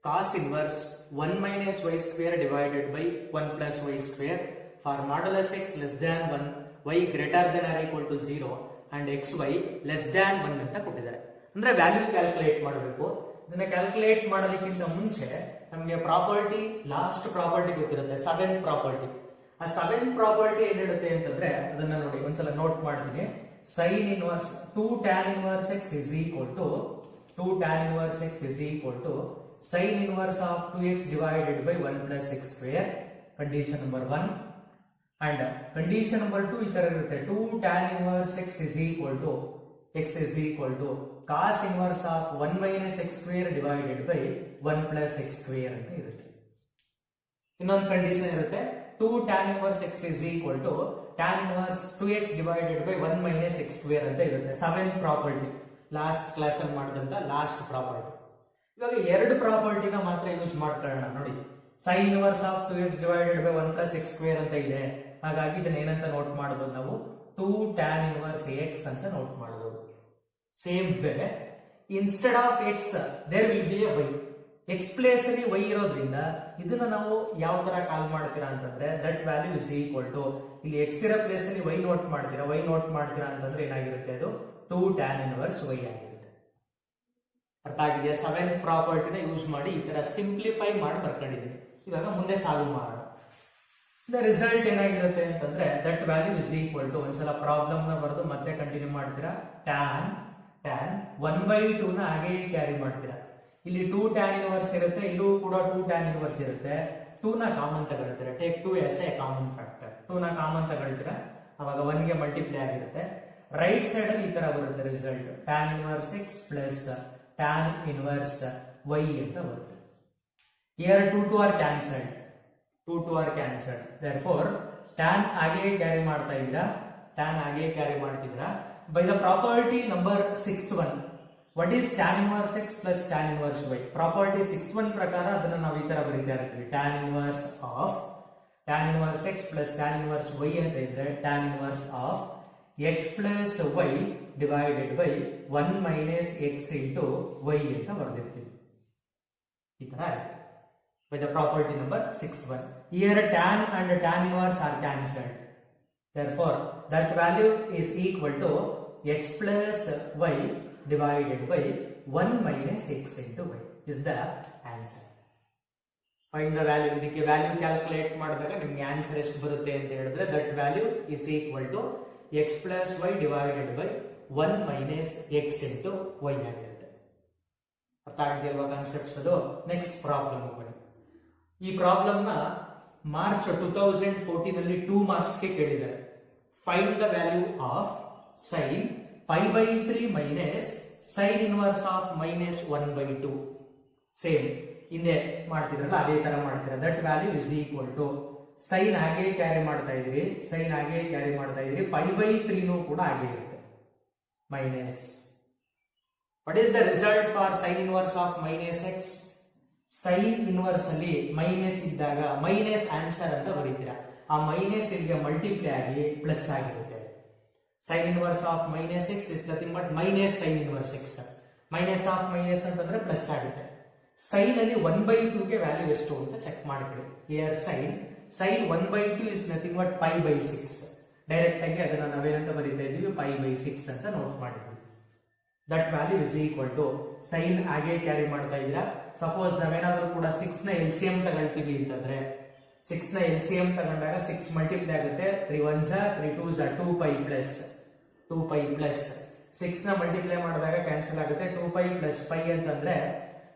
cos inverse 1 minus y square divided by 1 plus y square for modulus x less than 1, y greater than or equal to 0 and xy less than 1 ಅಂತ ಕೊಟ್ಟಿದ್ದಾರೆ. ಅಂದ್ರೆ value calculate ಮಾಡಬೇಕು. ಇದನ್ನ calculate ಮಾಡೋದಕ್ಕಿಂತ ಮುಂಚೆ ನಮಗೆ property, last property ಗೊತ್ತಿರುತ್ತೆ, 7th property. ಆ 7th ಪ್ರಾಪರ್ಟಿ ಏನ್ ಹೇಳುತ್ತೆ ಅಂತಂದ್ರೆ ಅದನ್ನ ನೋಡಿ, ಒಂದ್ಸಲ ನೋಟ್ ಮಾಡ್ತೀನಿ. sin inverse 2 tan inverse x is equal to sin inverse of 2x divided by 1 plus x square. Condition number 1. And condition number 2 ಈ ತರ ಇರುತ್ತೆ, 2 tan inverse x is equal to cos inverse of 1 minus x square divided by 1 plus x square ಅಂತ ಇರುತ್ತೆ. ಇನ್ನೊಂದು condition ಇರುತ್ತೆ, 2 tan inverse x is equal to tan inverse 2x divided by 1 minus x square ಅಂತ ಇರುತ್ತೆ. 7th property, last class ಅಲ್ಲಿ ಮಾಡಿದಂತ last property. ಇವಾಗ 2 ಪ್ರಾಪರ್ಟಿನ ಮಾತ್ರ ಯೂಸ್ ಮಾಡ್ಕೊಳ್ಳೋಣ. ನೋಡಿ, sin inverse of 2x divided by 1 plus x square ಅಂತ ಇದೆ. ಹಾಗಾಗಿ ಇದನ್ನ ಏನಂತ ನೋಟ್ ಮಾಡಬಹುದು ನಾವು, 2 tan inverse x ಅಂತ ನೋಟ್ ಮಾಡಬಹುದು. Same way, instead of x there will be a y. x place ಅಲ್ಲಿ y ಇರೋದ್ರಿಂದ ಇದನ್ನ ನಾವು ಯಾವ ತರ ಕಾಲ್ ಮಾಡ್ತೀರಾ ಅಂತಂದ್ರೆ that value is equal to, ಇಲ್ಲಿ x ಇರೋ ಪ್ಲೇಸ್ ಅಲ್ಲಿ y ನೋಟ್ ಮಾಡ್ತೀರಾ ಅಂತಂದ್ರೆ ಏನಾಗಿರುತ್ತೆ, ಅದು 2 tan inverse y ಆಗಿರುತ್ತೆ. ಅರ್ಥ ಆಗಿದೆಯಾ? 7th ಪ್ರಾಪರ್ಟಿನ ಯೂಸ್ ಮಾಡಿ ಈ ತರ ಸಿಂಪ್ಲಿಫೈ ಮಾಡಿ ಬರ್ಕೊಂಡಿದ್ದೀನಿ. ಇವಾಗ ಮುಂದೆ ಸಾಲ್ವ್ ಮಾಡೋಣ. ದ ರಿಸಲ್ಟ್ ಏನಾಗಿರುತ್ತೆ ಅಂತಂದ್ರೆ that value is equal to ಒಂದ್ಸಲ ಪ್ರಾಬ್ಲಮ್ ನ ಬರೆದು ಮತ್ತೆ ಕಂಟಿನ್ಯೂ ಮಾಡ್ತೀರಾ ಟ್ಯಾನ್ 1/2 ನ ಹಾಗೆ ಕ್ಯಾರಿ ಮಾಡ್ತೀರಾ. ಇಲ್ಲಿ 2 tan ಇನ್ವರ್ಸ್ ಇರುತ್ತೆ, ಇಲ್ಲೂ ಕೂಡ 2 tan ಇನ್ವರ್ಸ್ ಇರುತ್ತೆ. 2 ನ ಕಾಮನ್ ತಗೊಳ್ತೀರಾ, take 2 as a common factor. 2 ನ ಕಾಮನ್ ತಗೊಳ್ತೀರಾ, ಅವಾಗ 1 ಗೆ ಮಲ್ಟಿಪ್ಲೈ ಆಗಿರುತ್ತೆ. ರೈಟ್ ಸೈಡ್ ಅಲ್ಲಿ ಈ ತರ ಬರುತ್ತೆ result, tan inverse x plus tan inverse y ಅಂತ ಬರುತ್ತೆ. Here 2 are cancelled, 2 are cancelled. Therefore tan ಹಾಗೆ ಕ್ಯಾರಿ ಮಾಡ್ತಾ ಇದ್ದೀರಾ, tan ಹಾಗೆ ಕ್ಯಾರಿ ಮಾಡ್ತಿದ್ದೀರಾ. By the property number 6th one, what is tan inverse x plus tan inverse y? Property 6th one ಪ್ರಕಾರ ಅದನ್ನ ನಾವು ಈ ತರ ಬರೀತಾ ಇರ್ತೀವಿ, tan inverse x plus tan inverse y ಅಂತ ಇದ್ರೆ tan inverse of x plus y divided by 1 minus x into y ಅಂತ ಬರೆದಿರ್ತೀವಿ. ಈ ತರ ಆಯ್ತು. By the property number 6th one. Here tan and tan inverse are cancelled. Therefore, that value is equal to x plus y divided by 1 minus x into y is the answer. Find the value. ಇದಕ್ಕೆ value calculate ಮಾಡಿದಾಗ ನಿಮಗೆ answer ಎಷ್ಟು ಬರುತ್ತೆ ಅಂತ ಹೇಳಿದ್ರೆ that value is equal to x plus y divided by 1 minus x into y ಆಗಿರುತ್ತೆ. ಅರ್ಥ ಆಗಿದೆಯಲ್ವಾ concepts ಅದು? ನೆಕ್ಸ್ಟ್ ಪ್ರಾಬ್ಲಮ್ ಹೋಗೋಣ. ಈ ಪ್ರಾಬ್ಲಮ್ ನ ಮಾರ್ಚ್ 2014 ಅಲ್ಲಿ 2 ಮಾರ್ಕ್ಸ್ ಗೆ ಕೇಳಿದ್ದಾರೆ. Find the value of sin π/3 minus sin inverse of minus 1/2. Same ಹಿಂದೆ ಮಾಡ್ತಿದ್ರಲ್ಲ ಅದೇ ತರ ಮಾಡ್ತೀರಾ. That value is equal to sin ಹಾಗೆ ಕ್ಯಾರಿ ಮಾಡ್ತಾ ಇದ್ರಿ, π/3 ನೂ ಕೂಡ ಹಾಗೆ ಇರುತ್ತೆ ಮೈನಸ್. What is the result for sin inverse of minus x? sin inverse ಅಲ್ಲಿ ಮೈನಸ್ ಇದ್ದಾಗ ಮೈನಸ್ ಆನ್ಸರ್ ಅಂತ ಬರೀತೀರಾ. ಆ ಮೈನಸ್ ಇಲ್ಲಿಗೆ ಮಲ್ಟಿಪ್ಲೈ ಆಗಿ ಪ್ಲಸ್ ಆಗಿರುತ್ತೆ. sin inverse of minus x is nothing but minus sin inverse x. Minus of minus ಅಂತಂದ್ರೆ plus ಆಗುತ್ತೆ. sin ಅಲ್ಲಿ 1/2 ಗೆ ವ್ಯಾಲ್ಯೂ ಎಷ್ಟು ಅಂತ ಚೆಕ್ ಮಾಡ್ಕೊಳ್ಳಿ. here sin 1/2 is nothing but π/6. Direct ಆಗಿ ಅದನ್ನ ನಾವೇನಂತ ಬರೀತಾ ಇದೀವಿ, π/6 ಅಂತ ನೋಟ್ ಮಾಡಿದ್ವಿ. That value is equal to sin ಹಾಗೆ ಕ್ಯಾರಿ ಮಾಡ್ತಾ ಇದ್ದೀರಾ. ಸಪೋಸ್ ನಾವೇನಾದ್ರೂ ಕೂಡ 6 ನ LCM ತಗೊಳ್ತೀವಿ ಅಂತಂದ್ರೆ 6 ನ LCM ತಗೊಂಡಾಗ 6 ಮಲ್ಟಿಪ್ಲೈ ಆಗುತ್ತೆ, 3 1s 3 2s 2π ಪ್ಲಸ್ 6 ನ ಮಲ್ಟಿಪ್ಲೈ ಮಾಡಿದಾಗ ಕ್ಯಾನ್ಸಲ್ ಆಗುತ್ತೆ. 2π ಪ್ಲಸ್ π ಅಂತಂದ್ರೆ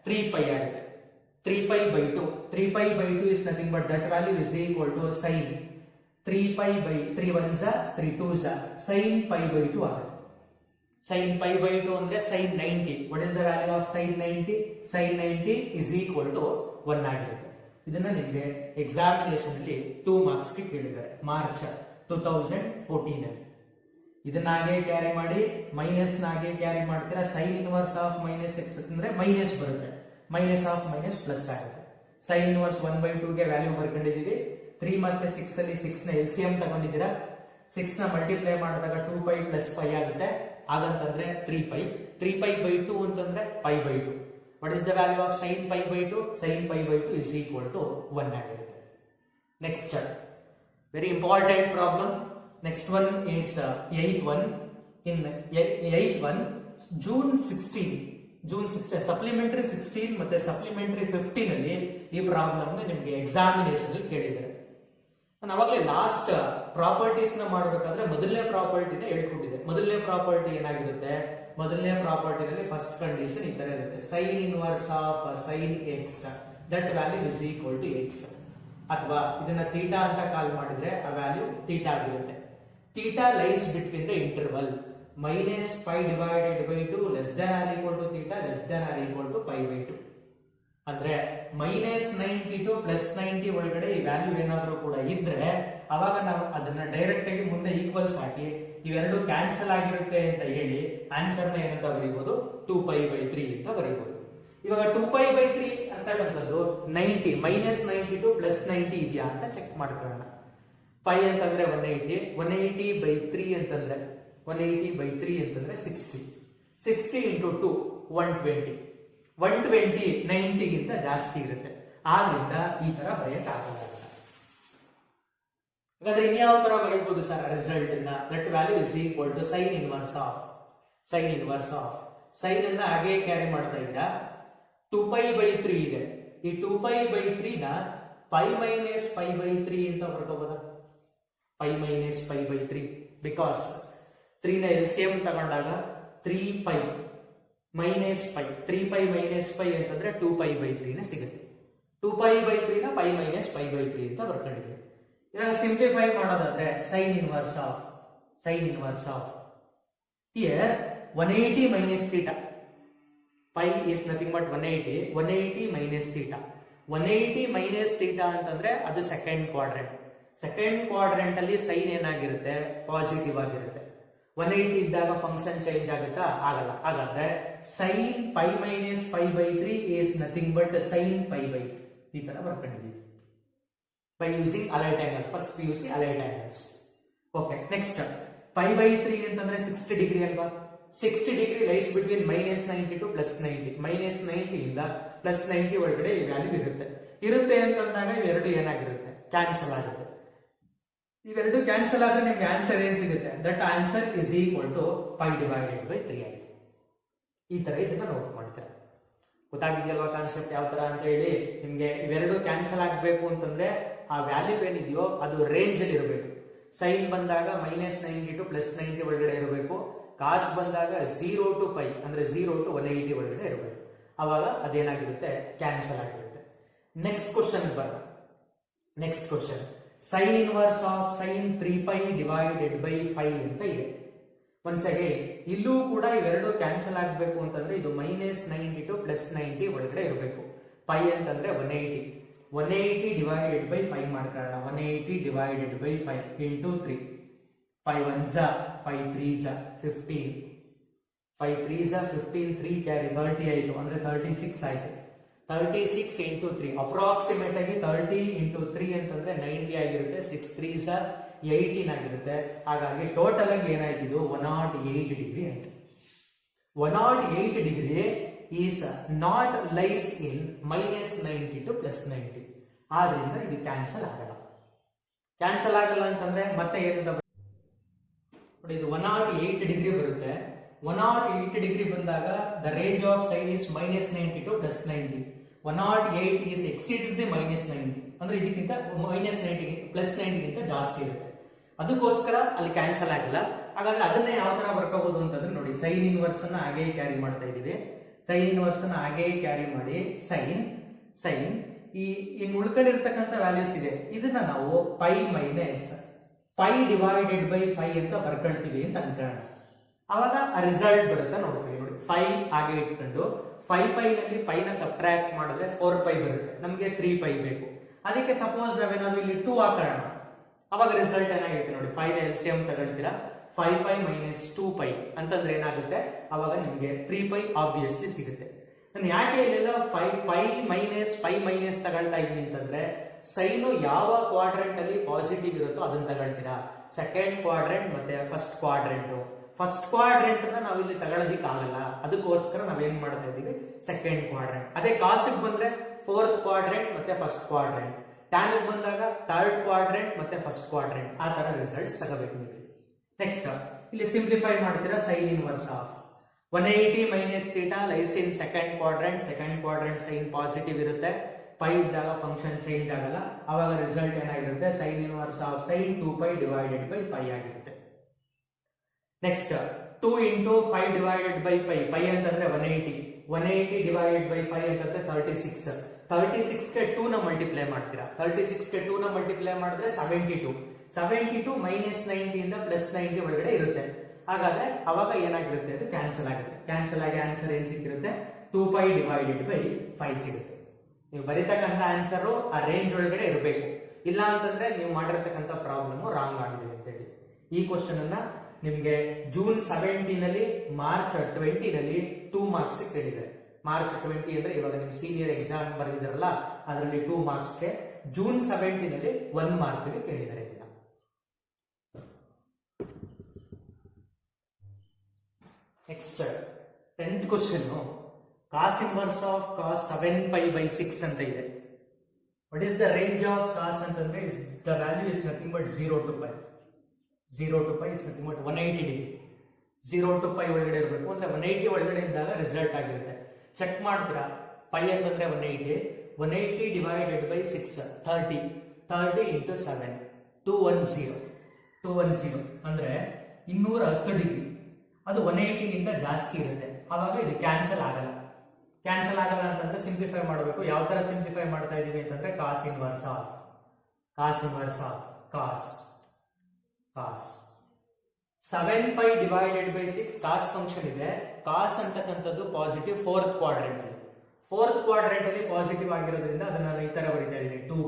3π ಆಗುತ್ತೆ. 3π/2 3π/2 is nothing but that value is equal to sin 3π/3 1s 3 2s sin π/2 ಆಗುತ್ತೆ. sin π/2 ಅಂದ್ರೆ sin 90. what is the value of sin 90? sin 90 is equal to 1 ಆಗಿರುತ್ತೆ. ಇದನ್ನ ನಿಮಗೆ ಎಕ್ಸಾಮಿನೇಷನ್ ಅಲ್ಲಿ 2 ಮಾರ್ಕ್ಸ್ ಗೆ ಕೇಳಿದ್ದಾರೆ ಮಾರ್ಚ್ 2014 ಅಲ್ಲಿ. ಇದನ್ನ ಹಾಗೆ ಕ್ಯಾರಿ ಮಾಡಿ ಮೈನಸ್ ನಾಗೆ ಕ್ಯಾರಿ ಮಾಡ್ತೀರಾ. sin inverse of minus x ಅಂದ್ರೆ ಮೈನಸ್ ಬರುತ್ತೆ, ಮೈನಸ್ ಆಫ್ ಮೈನಸ್ ಪ್ಲಸ್ ಆಗುತ್ತೆ. sin ಇನ್ವರ್ಸ್ 1/2 ಗೆ ವ್ಯಾಲ್ಯೂ ಬರ್ಕೊಂಡಿದೀವಿ. 3 ಮತ್ತೆ 6 ಅಲ್ಲಿ 6 ನ LCM ತಗೊಂಡಿದ್ದೀರಾ. 6 ನ ಮಲ್ಟಿಪ್ಲೈ ಮಾಡಿದಾಗ 2π ಪ್ಲಸ್ π ಆಗುತ್ತೆ. ಹಾಗಂತಂದ್ರೆ 3π/2 ಅಂತಂದ್ರೆ π/2. what is the value of sin π/2? sin π/2 is equal to 1 ಆಗಿರುತ್ತೆ. next very important problem. next one is 8th one. in 8th one June 16 supplementary 16 ಮತ್ತೆ ಸಪ್ಲಿಮೆಂಟರಿ 15 ಅಲ್ಲಿ ಈ ಪ್ರಾಬ್ಲಮ್ ನ ನಿಮಗೆ ಎಕ್ಸಾಮಿನೇಷನ್ ಅಲ್ಲಿ ಕೇಳಿದ್ದಾರೆ. ನಾನು ಅವಾಗಲೇ ಲಾಸ್ಟ್ ಪ್ರಾಪರ್ಟೀಸ್ ನ ಮಾಡಬೇಕಾದ್ರೆ ಮೊದಲನೇ ಪ್ರಾಪರ್ಟಿನ ಹೇಳ್ಕೊಟ್ಟಿದ್ದೆ. ಮೊದಲನೇ ಪ್ರಾಪರ್ಟಿ ಏನಾಗಿರುತ್ತೆ, ಮೊದಲನೇ ಪ್ರಾಪರ್ಟಿನಲ್ಲಿ ಫಸ್ಟ್ ಕಂಡೀಷನ್ ಈ ತರ ಇರುತ್ತೆ, sin inverse of sin x that value is equal to x. ಅಥವಾ ಇದನ್ನ ಥೀಟಾ ಅಂತ ಕಾಲ್ ಮಾಡಿದ್ರೆ ಆ ವ್ಯಾಲ್ಯೂ ಥೀಟಾ ಆಗಿರುತ್ತೆ. Theta lies between the interval -π/2 less than or equal to theta less than or equal to π/2. ಅಂದ್ರೆ -90 to +90 ಒಳಗಡೆ ಈ value ಏನಾದ್ರೂ ಕೂಡ ಇದ್ರೆ ಅವಾಗ ನಾವು ಅದನ್ನ ಡೈರೆಕ್ಟ್ ಆಗಿ ಮುಂದೆ ಈಕ್ವಲ್ಸ್ ಹಾಕಿ ಇವೆರಡು ಕ್ಯಾನ್ಸಲ್ ಆಗಿರುತ್ತೆ ಅಂತ ಹೇಳಿ ಆನ್ಸರ್ ನ ಏನಂತ ಬರೀಬಹುದು, 2π/3 ಅಂತ ಬರೀಬಹುದು. ಇವಾಗ 2π/3 ಅಂತಕ್ಕಂಥದ್ದು 90 -90 to +90 ಇದೆಯಾ ಅಂತ ಚೆಕ್ ಮಾಡ್ಕೊಳ್ಳೋಣ. π ಅಂತಂದ್ರೆ 180, 180/3 ಅಂತಂದ್ರೆ 180/3 ಅಂತಂದ್ರೆ 60 into 2 120. 120 90 ಗಿಂತ ಜಾಸ್ತಿ ಇರುತ್ತೆ. ಆದ್ರಿಂದ ಈ ತರ ಬರೆಯಕ್ಕಾಗಲ್ಲ. ಹಾಗಾದ್ರೆ ಇನ್ಯಾವ ತರ ಬರೀಬಹುದು ಸರ್ ರಿಸಲ್ಟ್ ಅನ್ನ? That value is equal to sin inverse of sin ಅನ್ನ ಹಾಗೆ ಕ್ಯಾರಿ ಮಾಡ್ತಾ ಇದ್ದೀರಾ. 2π/3 ಇದೆ. ಈ 2π/3 ನ ಪೈ ಮೈನಸ್ ಪೈ ಬೈ 3 ಅಂತ ಬರ್ಕೋಬೋದ? Pi minus pi by 3 because 3 ನ LCM ತಗೊಂಡಾಗ 3 pi minus pi, 3 pi minus pi ಅಂತಂದ್ರೆ 2 ಪೈ ಬೈ 3 ನ ಸಿಗುತ್ತೆ. 2 ಪೈ ಬೈ 3 ನ ಪೈ ಮೈನಸ್ ಪೈ ಬೈ 3 ಅಂತ ಬರ್ಕೊಂಡಿದ್ದೀವಿ. ಇವಾಗ ಸಿಂಪ್ಲಿಫೈ ಮಾಡೋದಾದ್ರೆ sign inverse of here 180 minus theta. Pi is nothing but 180 minus theta. 180 minus theta ಅಂತಂದ್ರೆ ಅದು ಸೆಕೆಂಡ್ ಕ್ವಾಡ್ರೆಂಟ್ ಅಲ್ಲಿ ಸೈನ್ ಏನಾಗಿರುತ್ತೆ? ಪಾಸಿಟಿವ್ ಆಗಿರುತ್ತೆ. 180 ಇದ್ದಾಗ ಫಂಕ್ಷನ್ ಚೇಂಜ್ ಆಗುತ್ತಾ? ಆಗಲ್ಲ. ಹಾಗಾದ್ರೆ sine pi minus pi by 3 is nothing but sine pi by 3 ಈ ತರ ಬರ್ಕೊಂಡಿದ್ದೀವಿ by using allied angles. First PUC allied angles. Okay, next pi by 3 ಅಂತಂದ್ರೆ 60 ಡಿಗ್ರಿ ಅಲ್ವಾ? 60 degree lies between minus 90 to plus 90. Minus 90 ಇಂದ plus 90 ಒಳಗಡೆ ಈ value ಇರುತ್ತೆ ಅಂತಂದಾಗ ಇವೆರಡು ಏನಾಗಿರುತ್ತೆ? ಕ್ಯಾನ್ಸಲ್ ಆಗುತ್ತೆ. ಇವೆರಡು ಕ್ಯಾನ್ಸಲ್ ಆದ್ರೆ ನಿಮ್ಗೆ ಆನ್ಸರ್ ಏನ್ ಸಿಗುತ್ತೆ? That answer is equal to pi divided by 3 ಆಯ್ತು. ಈ ತರ ಇದನ್ನ ನೋಟ್ ಮಾಡ್ತಾರೆ. ಗೊತ್ತಾಗಿದೆಯಲ್ವಾ ಕಾನ್ಸೆಪ್ಟ್ ಯಾವ ತರ ಅಂತ ಹೇಳಿ? ನಿಮ್ಗೆ ಇವೆರಡು ಕ್ಯಾನ್ಸಲ್ ಆಗ್ಬೇಕು ಅಂತಂದ್ರೆ ಆ ವ್ಯಾಲ್ಯೂ ಏನಿದೆಯೋ ಅದು ರೇಂಜ್ ಅಲ್ಲಿ ಇರಬೇಕು. ಸೈನ್ ಬಂದಾಗ ಮೈನಸ್ 90 ಟು ಪ್ಲಸ್ 90 ಒಳಗಡೆ ಇರಬೇಕು. ಕಾಸ್ ಬಂದಾಗ 0 ಟು ಪೈ ಅಂದ್ರೆ 0 ಟು 180 ಒಳಗಡೆ ಇರಬೇಕು. ಅವಾಗ ಅದೇನಾಗಿರುತ್ತೆ? ಕ್ಯಾನ್ಸಲ್ ಆಗಿರುತ್ತೆ. ನೆಕ್ಸ್ಟ್ ಕ್ವಶನ್ ಬರೋಣ. Next question sine inverse of sine 3 pi divided by 5 ಅಂತ ಇದೆ. ಒನ್ಸ್ ಅಗೇನ್ ಇಲ್ಲೂ ಕೂಡ ಇವೆರಡು ಕ್ಯಾನ್ಸಲ್ ಆಗಬೇಕು ಅಂತಂದ್ರೆ ಇದು ಮೈನಸ್ 90 ಟು ಪ್ಲಸ್ 90 ಒಳಗಡೆ ಇರಬೇಕು. ಪೈ ಅಂತಂದ್ರೆ 180 ಡಿವೈಡೆಡ್ ಬೈ 5 ಮಾಡ್ಕೊಳ್ಳೋಣ. 180 divided by 5 into 3. 5 1s 5 3s 15. 5 3s 15, 3 carry 30 ಆಯಿತು ಅಂದ್ರೆ 36 ಆಯಿತು. 36 ಇಂಟು 3 ಅಪ್ರಾಕ್ಸಿಮೇಟ್ ಆಗಿ 30 ಇಂಟು 3 ಅಂತಂದ್ರೆ 90 ಆಗಿರುತ್ತೆ. 6 3s 18 ಆಗಿರುತ್ತೆ. ಹಾಗಾಗಿ ಟೋಟಲ್ ಆಗಿ ಏನಾಯ್ತು? ಇದು 108 ಡಿಗ್ರಿ ಆಯ್ತು. 108 degree is not lies in minus 90 to plus 90. ಆದ್ರಿಂದ ಇದು ಕ್ಯಾನ್ಸಲ್ ಆಗಲ್ಲ. ಕ್ಯಾನ್ಸಲ್ ಆಗಲ್ಲ ಅಂತಂದ್ರೆ ಮತ್ತೆ ಏನಂತ ನೋಡಿ, ಇದು 108 ಡಿಗ್ರಿ ಬರುತ್ತೆ. 108 ಡಿಗ್ರಿ ಬಂದಾಗ the range of sine is minus 90 to plus 90. 108 is exceeds the minus 90 ಅಂದ್ರೆ ಇದಕ್ಕಿಂತ ಮೈನಸ್ 90 ಪ್ಲಸ್ 90 ಗಿಂತ ಜಾಸ್ತಿ ಇರುತ್ತೆ. ಅದಕ್ಕೋಸ್ಕರ ಅಲ್ಲಿ ಕ್ಯಾನ್ಸಲ್ ಆಗಿಲ್ಲ. ಹಾಗಾದ್ರೆ ಅದನ್ನ ಯಾವ ತರ ಬರ್ಕೋಬಹುದು ಅಂತಂದ್ರೆ ನೋಡಿ, ಸೈನ್ ಇನ್ವರ್ಸ್ ಅನ್ನ ಹಾಗೆ ಕ್ಯಾರಿ ಮಾಡ್ತಾ ಇದೀವಿ. ಸೈನ್ ಇನ್ವರ್ಸ್ ಅನ್ನ ಹಾಗೆ ಕ್ಯಾರಿ ಮಾಡಿ ಸೈನ್ ಈ ಇನ್ ಉಳ್ಕೊಂಡಿರ್ತಕ್ಕಂಥ ವ್ಯಾಲ್ಯೂಸ್ ಇದೆ, ಇದನ್ನ ನಾವು pi minus pi divided by 5 ಅಂತ ಬರ್ಕೊಳ್ತೀವಿ ಅಂತ ಅನ್ಕೊಳ್ಳೋಣ. ಅವಾಗ ರಿಸಲ್ಟ್ ಬರುತ್ತೆ ನೋಡ್ತೀವಿ. ನೋಡಿ 5 ಹಾಗೆ ಇಟ್ಕೊಂಡು 5 ಪೈ ನಲ್ಲಿ ಪೈನ ಸಬ್ಟ್ರಾಕ್ಟ್ ಮಾಡಿದ್ರೆ 4 ಪೈ ಬರುತ್ತೆ. ನಮಗೆ 3 ಪೈ ಬೇಕು. ಅದಕ್ಕೆ ಸಪೋಸ್ ನಾವೇನಾದ್ರು ಇಲ್ಲಿ 2 ಹಾಕೋಣ. ಅವಾಗ ರಿಸಲ್ಟ್ ಏನಾಗುತ್ತೆ ನೋಡಿ, 5 LCM ತಗೊಳ್ತೀರಾ, 5 ಪೈ ಮೈನಸ್ 2 ಪೈ ಅಂತಂದ್ರೆ ಏನಾಗುತ್ತೆ? ಅವಾಗ ನಿಮಗೆ 3 ಪೈ ಆಬ್ವಿಯಸ್ಲಿ ಸಿಗುತ್ತೆ. ನಾನು ಯಾಕೆ ಇಲ್ಲೆಲ್ಲ 5 ಪೈ ಮೈನಸ್ ತಗೊಳ್ತಾ ಇದೀನಿ ಅಂತಂದ್ರೆ ಸೈನು ಯಾವ ಕ್ವಾಡ್ರೆಂಟ್ ಅಲ್ಲಿ ಪಾಸಿಟಿವ್ ಇರುತ್ತೋ ಅದನ್ನ ತಗೊಳ್ತೀರಾ. ಸೆಕೆಂಡ್ ಕ್ವಾಡ್ರೆಂಟ್ ಮತ್ತೆ ಫಸ್ಟ್ ಕ್ವಾಡ್ರೆಂಟ್ ನಾವು ಇಲ್ಲಿ ತಗೊಳ್ಳೋದಿಕ್ ಆಗಲ್ಲ. ಅದಕ್ಕೋಸ್ಕರ ನಾವೇನ್ ಮಾಡ್ತಾ ಇದೀವಿ? Second quadrant. ಅದೇ ಕಾಸಿಗೆ ಬಂದ್ರೆ ಫೋರ್ತ್ ಕ್ವಾಡ್ರೆಂಟ್ ಮತ್ತೆ ಫಸ್ಟ್ ಕ್ವಾಡ್ರೆಂಟ್. ಟ್ಯಾನ್ ಬಂದಾಗ ಥರ್ಡ್ ಕ್ವಾಡ್ರೆಂಟ್ ಮತ್ತೆ ಫಸ್ಟ್ ಕ್ವಾಡ್ರೆಂಟ್. ಆ ತರ ರಿಸಲ್ಟ್ಸ್ ತಗೋಬೇಕು ನೀವು. ನೆಕ್ಸ್ಟ್ ಇಲ್ಲಿ ಸಿಂಪ್ಲಿಫೈ ಮಾಡ್ತೀರಾ. Sine inverse of 180 minus theta lies in second quadrant sine positive ಇರುತ್ತೆ. ಪೈ ಇದ್ದಾಗ ಫಂಕ್ಷನ್ ಚೇಂಜ್ ಆಗಲ್ಲ. ಅವಾಗ ರಿಸಲ್ಟ್ ಏನಾಗಿರುತ್ತೆ? Sine inverse of sine 2 pi divided by 5 ಆಗಿರುತ್ತೆ. Next 2 into 5 divided by pi ಅಂತಂದ್ರೆ 180 ಡಿವೈಡೆಡ್ ಬೈ 5 ಅಂತಂದ್ರೆ 36. 36ಗೆ 2 ನ ಮಲ್ಟಿಪ್ಲೈ ಮಾಡ್ತೀರಾ. 36ಗೆ 2 ನ ಮಲ್ಟಿಪ್ಲೈ ಮಾಡಿದ್ರೆ 72 ಮೈನಸ್ 90 ಇಂದ ಪ್ಲಸ್ 90 ಒಳಗಡೆ ಇರುತ್ತೆ. ಹಾಗಾದ್ರೆ ಅವಾಗ ಏನಾಗಿರುತ್ತೆ? ಅದು ಕ್ಯಾನ್ಸಲ್ ಆಗುತ್ತೆ. ಕ್ಯಾನ್ಸಲ್ ಆಗಿ ಆನ್ಸರ್ ಏನ್ ಸಿಕ್ಕಿರುತ್ತೆ? 2 ಪೈ ಡಿವೈಡೆಡ್ ಬೈ 5 ಸಿಗುತ್ತೆ. ನೀವು ಬರೀತಕ್ಕಂಥ ಆನ್ಸರ್ ಆ ರೇಂಜ್ ಒಳಗಡೆ ಇರಬೇಕು. ಇಲ್ಲ ಅಂತಂದ್ರೆ ನೀವು ಮಾಡಿರ್ತಕ್ಕಂಥ ಪ್ರಾಬ್ಲಮ್ ರಾಂಗ್ ಆಗಿದೆ ಅಂತ ಹೇಳಿ. ಈ ಕ್ವಶನ್ ಅನ್ನ ನಿಮ್ಗೆ ಜೂನ್ 17 ನಲ್ಲಿ ಮಾರ್ಚ್ 20 ನಲ್ಲಿ 2 ಮಾರ್ಕ್ಸ್ ಕೇಳಿದ್ದಾರೆ. ಮಾರ್ಚ್ 20 ಅಂದ್ರೆ ಇವಾಗ ನಿಮ್ ಸೀನಿಯರ್ ಎಕ್ಸಾಮ್ ಬರೆದಿದ್ದಾರಲ್ಲ, ಅದರಲ್ಲಿ 2 ಮಾರ್ಕ್ಸ್ಗೆ. ಜೂನ್ 17 ನಲ್ಲಿ 1 ಮಾರ್ಕ್ಗೆ ಕೇಳಿದ್ದಾರೆ. Next 10th question, cos inverse of cos 7 pi by 6 ಅಂತ ಇದೆ. What is the range of cos ಅಂತಂದ್ರೆ the value is nothing but 0 to pi. 0 to pi is nothing but 180 degree. 0 to pi ಒಳಗಡೆ ಇರಬೇಕು ಅಂದ್ರೆ 180 ಒಳಗಡೆ ಇದ್ದಾಗ ರಿಸಲ್ಟ್ ಆಗಿರುತ್ತೆ. Check ಮಾಡ್ತೀರಾ. ಪೈ ಅಂತಂದ್ರೆ 180, 180 divided by 6 30 30 into 7 210 ಅಂದ್ರೆ 210 ಡಿಗ್ರಿ. ಅದು 180 ಗಿಂತ ಜಾಸ್ತಿ ಇರುತ್ತೆ. ಆವಾಗ ಇದು ಕ್ಯಾನ್ಸಲ್ ಆಗಲ್ಲ ಅಂತಂದ್ರೆ ಸಿಂಪ್ಲಿಫೈ ಮಾಡಬೇಕು. ಯಾವ ತರ ಸಿಂಪ್ಲಿಫೈ ಮಾಡ್ತಾ ಇದೀವಿ ಅಂತಂದ್ರೆ cos inverse of cos 7 pi divided by 6 cos function ಇದೆ. cos ಅಂತಕ್ಕಂಥದ್ದು ಪಾಸಿಟಿವ್ ಫೋರ್ತ್ ಕ್ವಾಡ್ರೆಂಟ್ ಅಲ್ಲಿ ಪಾಸಿಟಿವ್ ಆಗಿರೋದ್ರಿಂದ ಅದನ್ನ ಈ ತರ ಬರೀತಾ ಇದೀನಿ 2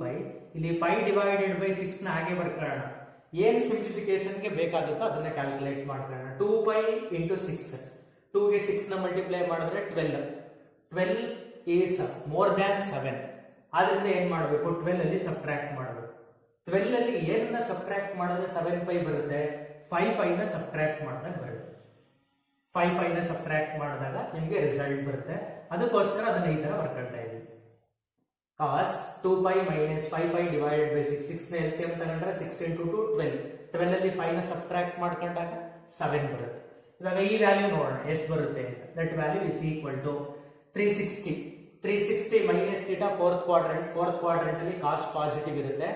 pi ಇಲ್ಲಿ pi ಡಿವೈಡೆಡ್ ಬೈ 6 ನ ಹಾಗೆ ಬರ್ಕೊಳ್ಳೋಣ. ಏನ್ ಸಿಂಪ್ಲಿಫಿಕೇಶನ್ ಗೆ ಬೇಕಾಗುತ್ತೋ ಅದನ್ನ ಕ್ಯಾಲ್ಕುಲೇಟ್ ಮಾಡ್ಕೊಳ್ಳೋಣ. 2 pi into 6 2 ಗೆ 6 ನ ಮಲ್ಟಿಪ್ಲೈ ಮಾಡಿದ್ರೆ 12 is more than 7. ಆದ್ರಿಂದ ಏನ್ ಮಾಡಬೇಕು 12 ಅಲ್ಲಿ ಸಬ್ಟ್ರಾಕ್ಟ್ ಮಾಡಬೇಕು. 12 ಅಲ್ಲಿ ಏನನ್ನ ಸಬ್ಟ್ರಾಕ್ಟ್ ಮಾಡಿದ್ರೆ 7 pi ಬರುತ್ತೆ. 5 pi ನ ಸಬ್ಟ್ರಾಕ್ಟ್ ಮಾಡಿದಾಗ ಬರುತ್ತೆ. 5 pi ನ ಸಬ್ಟ್ರಾಕ್ಟ್ ಮಾಡಿದಾಗ ನಿಮಗೆ ರಿಸಲ್ಟ್ ಬರುತ್ತೆ. ಅದಕ್ಕೋಸ್ಕರ ಅದನ್ನ ಈ ತರ ಬರ್ಕೊಳ್ತಾ ಇದೀವಿ. cos 2 pi minus 5 pi divided by 6 6 ನ LCM ತಗೊಂಡ್ರೆ 6 into 2 12 ಅಲ್ಲಿ 5 ನ ಸಬ್ಟ್ರಾಕ್ಟ್ ಮಾಡ್ಕೊಂಡಾಗ 7 ಬರುತ್ತೆ. ಇವಾಗ ಈ ವ್ಯಾಲ್ಯೂ ನೋಡೋಣ ಎಷ್ಟು ಬರುತ್ತೆ ಅಂತ. That value is equal to 360 minus theta fourth quadrant ಅಲ್ಲಿ cos ಪಾಸಿಟಿವ್ ಇರುತ್ತೆ.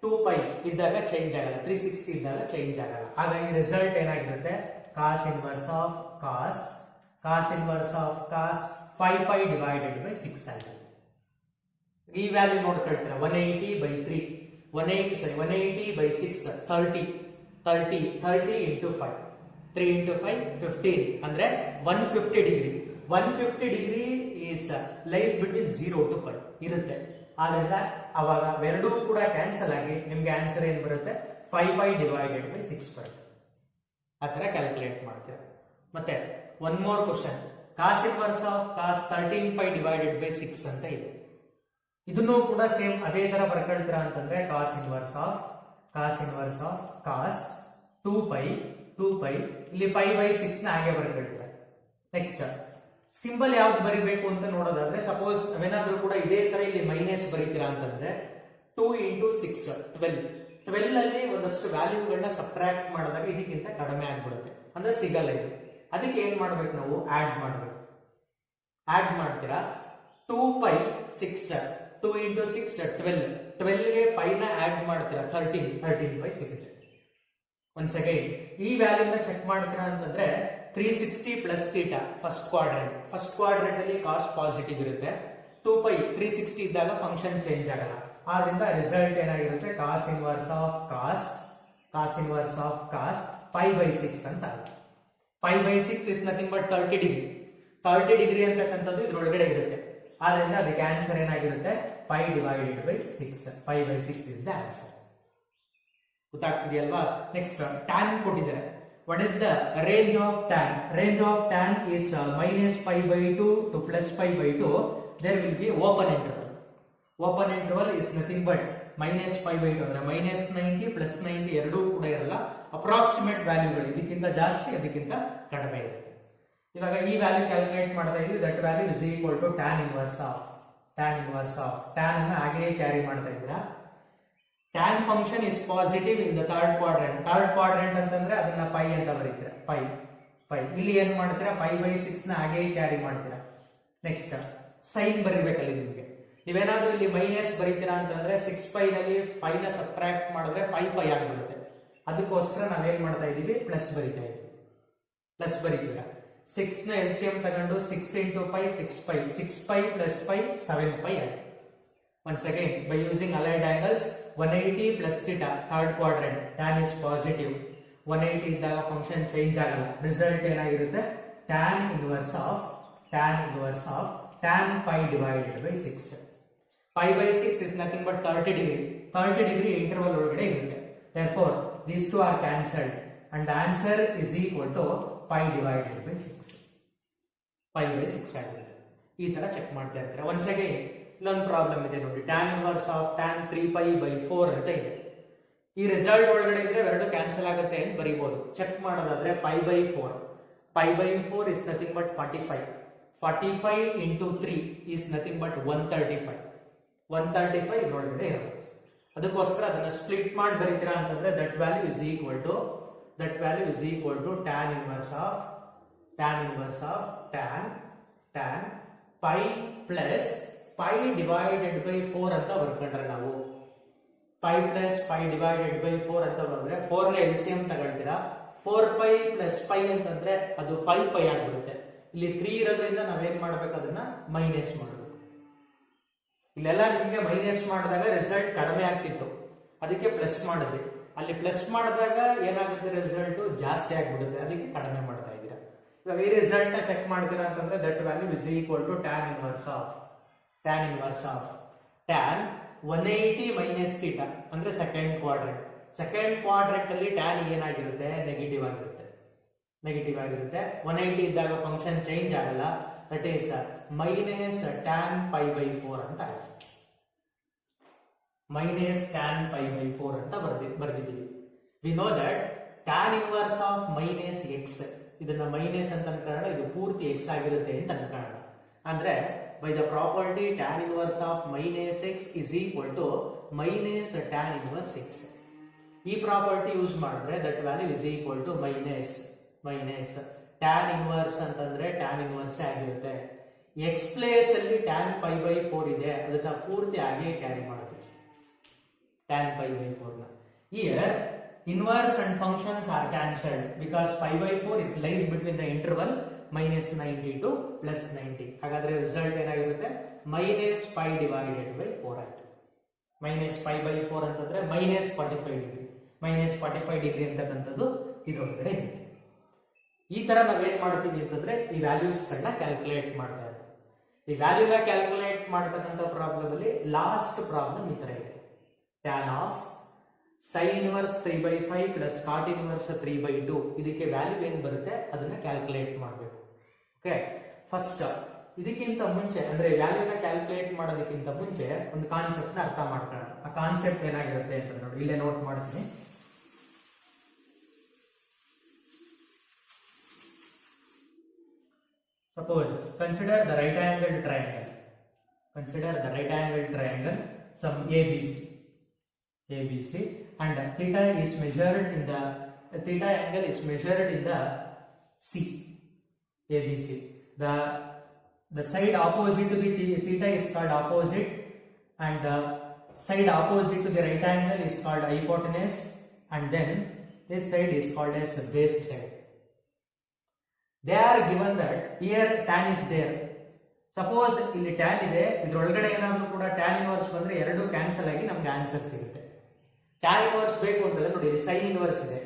2 pi ಇದ್ದಾಗ ಚೇಂಜ್ ಆಗಲ್ಲ, 360 ಇದ್ದಾಗ ಚೇಂಜ್ ಆಗಲ್ಲ. ಹಾಗಾಗಿ ರಿಸಲ್ಟ್ ಏನಾಗಿರುತ್ತೆ cos inverse of cos 5 pi divided by 6 ಆಗಿದೆ. ಈ value ನೋಡ್ಕೊಳ್ತೀರಾ 180 by 3 180 by 6 30 into 5 3 into 5 15 ಅಂದ್ರೆ 150 degree is lies between 0 to pi ಇರುತ್ತೆ. ಆದ್ರಿಂದ ಅವಾಗ ಎರಡೂ ಕೂಡ ಕ್ಯಾನ್ಸಲ್ ಆಗಿ ನಿಮ್ಗೆ ಆನ್ಸರ್ ಏನ್ ಬರುತ್ತೆ 5 pi divided by 6 ಬರುತ್ತೆ. ಆ ತರ ಕ್ಯಾಲ್ಕುಲೇಟ್ ಮಾಡ್ತೀರಾ. ಮತ್ತೆ one more question, cos inverse of cos 13 pi divided by 6 ಅಂತ ಇದೆ. ಇದನ್ನು ಕೂಡ ಸೇಮ್ ಅದೇ ತರ ಬರ್ಕೊಳ್ತೀರಾ ಅಂತಂದ್ರೆ cos inverse of cos 2 pi ಇಲ್ಲಿ pi by 6 ನ ಹಾಗೆ ಬರ್ಕೊಳ್ತೀರಾ. ನೆಕ್ಸ್ಟ್ ಸಿಂಬಲ್ ಯಾವ್ದು ಬರಿಬೇಕು ಅಂತ ನೋಡೋದಾದ್ರೆ ಸಪೋಸ್ ನಾವೇನಾದ್ರೂ ಕೂಡ ಇದೇ ತರ ಇಲ್ಲಿ ಮೈನಸ್ ಬರೀತೀರಾ ಅಂತಂದ್ರೆ 2 into 6 12 ಅಲ್ಲಿ ಒಂದಷ್ಟು ವ್ಯಾಲ್ಯೂಗಳನ್ನ ಸಬ್ಟ್ರಾಕ್ಟ್ ಮಾಡಿದಾಗ ಇದಕ್ಕಿಂತ ಕಡಿಮೆ ಆಗ್ಬಿಡುತ್ತೆ, ಅಂದ್ರೆ ಸಿಗಲ್ಲ ಇದು. ಅದಕ್ಕೆ ಏನ್ ಮಾಡ್ಬೇಕು ನಾವು ಆಡ್ ಮಾಡ್ತೀರಾ 2 pi 6 2 into 6 12 ಗೆ ಪೈ ನ ಆಡ್ ಮಾಡ್ತೀರಾ 13 pi ಸಿಗುತ್ತೆ. ಒನ್ಸ್ ಅಗೈನ್ ಈ ವ್ಯಾಲ್ಯೂನ ಚೆಕ್ ಮಾಡ್ತೀರಾ ಅಂತಂದ್ರೆ 360 plus theta ಫಸ್ಟ್ ಕ್ವಾಡ್ರೆಂಟ್ ಅಲ್ಲಿ cos ಪಾಸಿಟಿವ್ ಇರುತ್ತೆ. 2 pi 360 ಇದ್ದಾಗ ಫಂಕ್ಷನ್ ಚೇಂಜ್ ಆಗಲ್ಲ. ಆದ್ರಿಂದ ರಿಸಲ್ಟ್ ಏನಾಗಿರುತ್ತೆ cos inverse of cos pi by 6 ಅಂತ ಆಗುತ್ತೆ. pi by 6 is nothing but 30 degree ಅಂತಕ್ಕಂಥದ್ದು ಇದ್ರೊಳಗಡೆ ಇರುತ್ತೆ. ಆದ್ರಿಂದ ಅದಕ್ಕೆ ಆನ್ಸರ್ ಏನಾಗಿರುತ್ತೆ pi divided by 6 pi by 6 is the answer. ಗೊತ್ತಾಗ್ತಿದೆಯಲ್ವಾ? ನೆಕ್ಸ್ಟ್ tan ಕೊಟ್ಟಿದ್ದಾರೆ. What is the range of tan? Range of tan is minus pi by 2 to plus pi by 2. There will be open interval is nothing but minus pi by 2 ಅಂದ್ರೆ minus 90 plus 90 ಎರಡೂ ಕೂಡ ಇರಲ್ಲ. Approximate ವ್ಯಾಲ್ಯೂಗಳು ಇದಕ್ಕಿಂತ ಜಾಸ್ತಿ ಅದಕ್ಕಿಂತ ಕಡಿಮೆ ಇರುತ್ತೆ. ಇವಾಗ ಈ ವ್ಯಾಲ್ಯೂ ಕ್ಯಾಲ್ಕುಲೇಟ್ ಮಾಡ್ತಾ ಇದ್ದೀವಿ. That value is equal to tan inverse of tan ಅನ್ನ ಹಾಗೆಯೇ ಕ್ಯಾರಿ ಮಾಡ್ತಾ ಇದ್ದೀರಾ. tan function is positive in the third quadrant ಅಂತಂದ್ರೆ ಅದನ್ನ ಪೈ ಅಂತ ಬರೀತೀರಾ. ಪೈ ಇಲ್ಲಿ ಏನ್ ಮಾಡ್ತೀರಾ pi by 6 ನ ಹಾಗೆಯೇ ಕ್ಯಾರಿ ಮಾಡ್ತೀರಾ. ನೆಕ್ಸ್ಟ್ ಸೈನ್ ಬರೀಬೇಕಲ್ಲಿ ನಿಮಗೆ. ನೀವೇನಾದ್ರೂ ಇಲ್ಲಿ ಮೈನಸ್ ಬರೀತೀರಾ ಅಂತಂದ್ರೆ 6 pi ನಲ್ಲಿ 5 ನ ಸಬ್ಟ್ರಾಕ್ಟ್ ಮಾಡಿದ್ರೆ 5 pi ಆಗಿಬಿಡುತ್ತೆ. ಅದಕ್ಕೋಸ್ಕರ ನಾವೇನ್ ಮಾಡ್ತಾ ಇದೀವಿ ಪ್ಲಸ್ ಬರೀತೀರಾ. 6 ನ LCM ತಗೊಂಡು 6 into pi 6 pi plus pi 7 pi ಆಯ್ತು. Once again by using allied angles 180 plus theta third quadrant tan is positive 180 ಇದ್ದಾಗ ಫಂಕ್ಷನ್ ಚೇಂಜ್ ಆಗಲ್ಲ. ರಿಸಲ್ಟ್ ಏನಾಗಿರುತ್ತೆ tan inverse of tan pi divided by 6. pi by 6 is nothing but 30 degree interval ಒಳಗಡೆ ಇರುತ್ತೆ. Therefore these two are cancelled and the answer is equal to pi divided by 6 ಆಗಿದೆ. ಈ ತರ check ಮಾಡ್ತಾ ಇರ್ತಾರೆ. Once again ಇನ್ನೊಂದು problem ಇದೆ ನೋಡಿ, tan inverse of tan 3 pi by 4 ಅಂತ ಇದೆ. ಈ ರಿಸಲ್ಟ್ ಒಳಗಡೆ ಇದ್ರೆ ಎರಡು ಕ್ಯಾನ್ಸಲ್ ಆಗುತ್ತೆ ಅಂತ ಬರೀಬಹುದು. ಚೆಕ್ ಮಾಡೋದಾದ್ರೆ pi by 4 is nothing but 45 into 3 is nothing but 135 ಇದ್ರೊಳಗಡೆ ಇರುತ್ತೆ. ಅದಕ್ಕೋಸ್ಕರ ಅದನ್ನ ಸ್ಪ್ಲಿಟ್ ಮಾಡಿ ಬರೀತೀರಾ ಅಂತಂದ್ರೆ that value is equal to tan inverse of tan pi plus pi divided by 4 ಅಂತ ಬರ್ಕೊಂಡ್ರೆ ನಾವು pi plus pi divided by 4 ಅಂತ ಬಂದ್ರೆ 4 ನ ಎಲ್ಸಿಎಂ ತಗೊಳ್ತೀರಾ. 4 ಪೈ ಪ್ಲಸ್ ಪೈ ಅಂತಂದ್ರೆ ಅದು 5 ಪೈ ಆಗ್ಬಿಡುತ್ತೆ. ಇಲ್ಲಿ 3 ಇರೋದ್ರಿಂದ ನಾವೇನ್ ಮಾಡ್ಬೇಕು, ಅದನ್ನ ಮೈನಸ್ ಮಾಡಬೇಕು. ಇಲ್ಲೆಲ್ಲ ನಿಮಗೆ ಮೈನಸ್ ಮಾಡಿದಾಗ ರಿಸಲ್ಟ್ ಕಡಿಮೆ ಆಗ್ತಿತ್ತು, ಅದಕ್ಕೆ ಪ್ಲಸ್ ಮಾಡಿದ್ವಿ. ಅಲ್ಲಿ ಪ್ಲಸ್ ಮಾಡಿದಾಗ ಏನಾಗುತ್ತೆ, ರಿಸಲ್ಟ್ ಜಾಸ್ತಿ ಆಗ್ಬಿಡುತ್ತೆ, ಅದಕ್ಕೆ ಕಡಿಮೆ ಮಾಡ್ತಾ ಇದ್ದೀರಾ. ಇವಾಗ ಈ ರಿಸಲ್ಟ್ ನ ಚೆಕ್ ಮಾಡ್ತೀರಾ ಅಂತಂದ್ರೆ that value is equal to tan inverse of tan 180 minus theta ಅಂದ್ರೆ ಸೆಕೆಂಡ್ ಕ್ವಾಡ್ರೆಂಟ್. ಸೆಕೆಂಡ್ ಕ್ವಾಡ್ರೆಂಟ್ ಅಲ್ಲಿ tan ಏನಾಗಿರುತ್ತೆ, ನೆಗೆಟಿವ್ ಆಗಿರುತ್ತೆ. 180 ಇದ್ದಾಗ ಫಂಕ್ಷನ್ ಚೇಂಜ್ ಆಗಲ್ಲ. That is minus tan pi by 4 ಅಂತ ಆಗುತ್ತೆ. ಮೈನಸ್ tan ಪೈ ಬೈ 4 ಅಂತ ಬರ್ದಿದ್ದೀವಿ. We know that tan inverse of minus x, ಇದನ್ನ ಮೈನಸ್ ಅಂತ ಅನ್ಕೊಳ್ಳೋಣ, ಇದು ಪೂರ್ತಿ ಎಕ್ಸ್ ಆಗಿರುತ್ತೆ ಅಂತ ಅನ್ಕೊಳ್ಳೋಣ. ಅಂದ್ರೆ by the property tan inverse of minus x is equal to minus tan inverse x. ಈ ಪ್ರಾಪರ್ಟಿ ಯೂಸ್ ಮಾಡಿದ್ರೆ that value is equal to minus tan inverse ಅಂತಂದ್ರೆ tan ಇನ್ವರ್ಸ್ ಆಗಿರುತ್ತೆ. ಎಕ್ಸ್ ಪ್ಲೇಸ್ ಅಲ್ಲಿ tan ಪೈ ಬೈ 4 ಇದೆ, ಅದನ್ನ ಪೂರ್ತಿ ಹಾಗೆ ಕ್ಯಾರಿ ಮಾಡಬೇಕು. tan ಪೈ ಬೈ 4 ನ here inverse and functions are cancelled because pi by 4 is lies between the interval minus 90 to plus 90. ಹಾಗಾದ್ರೆ ರಿಸಲ್ಟ್ ಏನಾಗಿರುತ್ತೆ, ಮೈನಸ್ ಪೈ ಡಿವೈಡೆಡ್ ಬೈ 4 ಆಯ್ತು. ಮೈನಸ್ ಪೈ ಬೈ 4 ಅಂತಂದ್ರೆ ಮೈನಸ್ 45 ಡಿಗ್ರಿ ಅಂತಕ್ಕಂಥದ್ದು ಇದರೊಳಗಡೆ ಇರುತ್ತೆ. ಈ ತರ ನಾವೇನ್ ಮಾಡ್ತೀವಿ ಅಂತಂದ್ರೆ ಈ ವ್ಯಾಲ್ಯೂಸ್ ಗಳನ್ನ ಕ್ಯಾಲ್ಕುಲೇಟ್ ಮಾಡ್ತಾ ಇದ್ದೀವಿ. ಈ ವ್ಯಾಲ್ಯೂನ ಕ್ಯಾಲ್ಕುಲೇಟ್ ಮಾಡ್ತಕ್ಕಂಥ ಪ್ರಾಬ್ಲಮ್ ಅಲ್ಲಿ ಲಾಸ್ಟ್ ಪ್ರಾಬ್ಲಮ್ ಈ ತರ ಇದೆ. tan of sin inverse 3/5 plus cot inverse 3/2 ಇದಕ್ಕೆ ವ್ಯಾಲ್ಯೂ ಏನು ಬರುತ್ತೆ ಅದನ್ನ ಕ್ಯಾಲ್ಕುಲೇಟ್ ಮಾಡಬೇಕು. ಓಕೆ, ಫಸ್ಟ್ ಇದಕ್ಕಿಂತ ಮುಂಚೆ ಅಂದ್ರೆ ವ್ಯಾಲ್ಯೂನ ಕ್ಯಾಲ್ಕುಲೇಟ್ ಮಾಡೋದಕ್ಕಿಂತ ಮುಂಚೆ ಒಂದು ಕಾನ್ಸೆಪ್ಟ್ ನ ಅರ್ಥ ಮಾಡ್ಕೊಳ್ಳೋಣ. ಆ ಕಾನ್ಸೆಪ್ಟ್ ಏನಾಗಿರುತ್ತೆ ಅಂತ ನೋಡಿ, ಇಲ್ಲೇ ನೋಟ್ ಮಾಡ್ತೀನಿ. Suppose consider the right angled triangle. Some ABC and theta angle is measured in the C. ABC. The side opposite to the theta is called opposite, and the side opposite to the right angle is called hypotenuse, and then this side is called as base side. They are given that here tan is there. Suppose ಇಲ್ಲಿ tan ಇದೆ, ಇದರೊಳಗಡೆ ಏನಾದರೂ ಕೂಡ tan inverse ಬಂದ್ರೆ ಎರಡು cancel ಆಗಿ ನಮಗೆ answer ಸಿಗುತ್ತೆ. tan ಇನ್ವರ್ಸ್ ಬೇಕು ಅಂತಂದ್ರೆ ನೋಡಿ sin ಇನ್ವರ್ಸ್ ಇದೆ,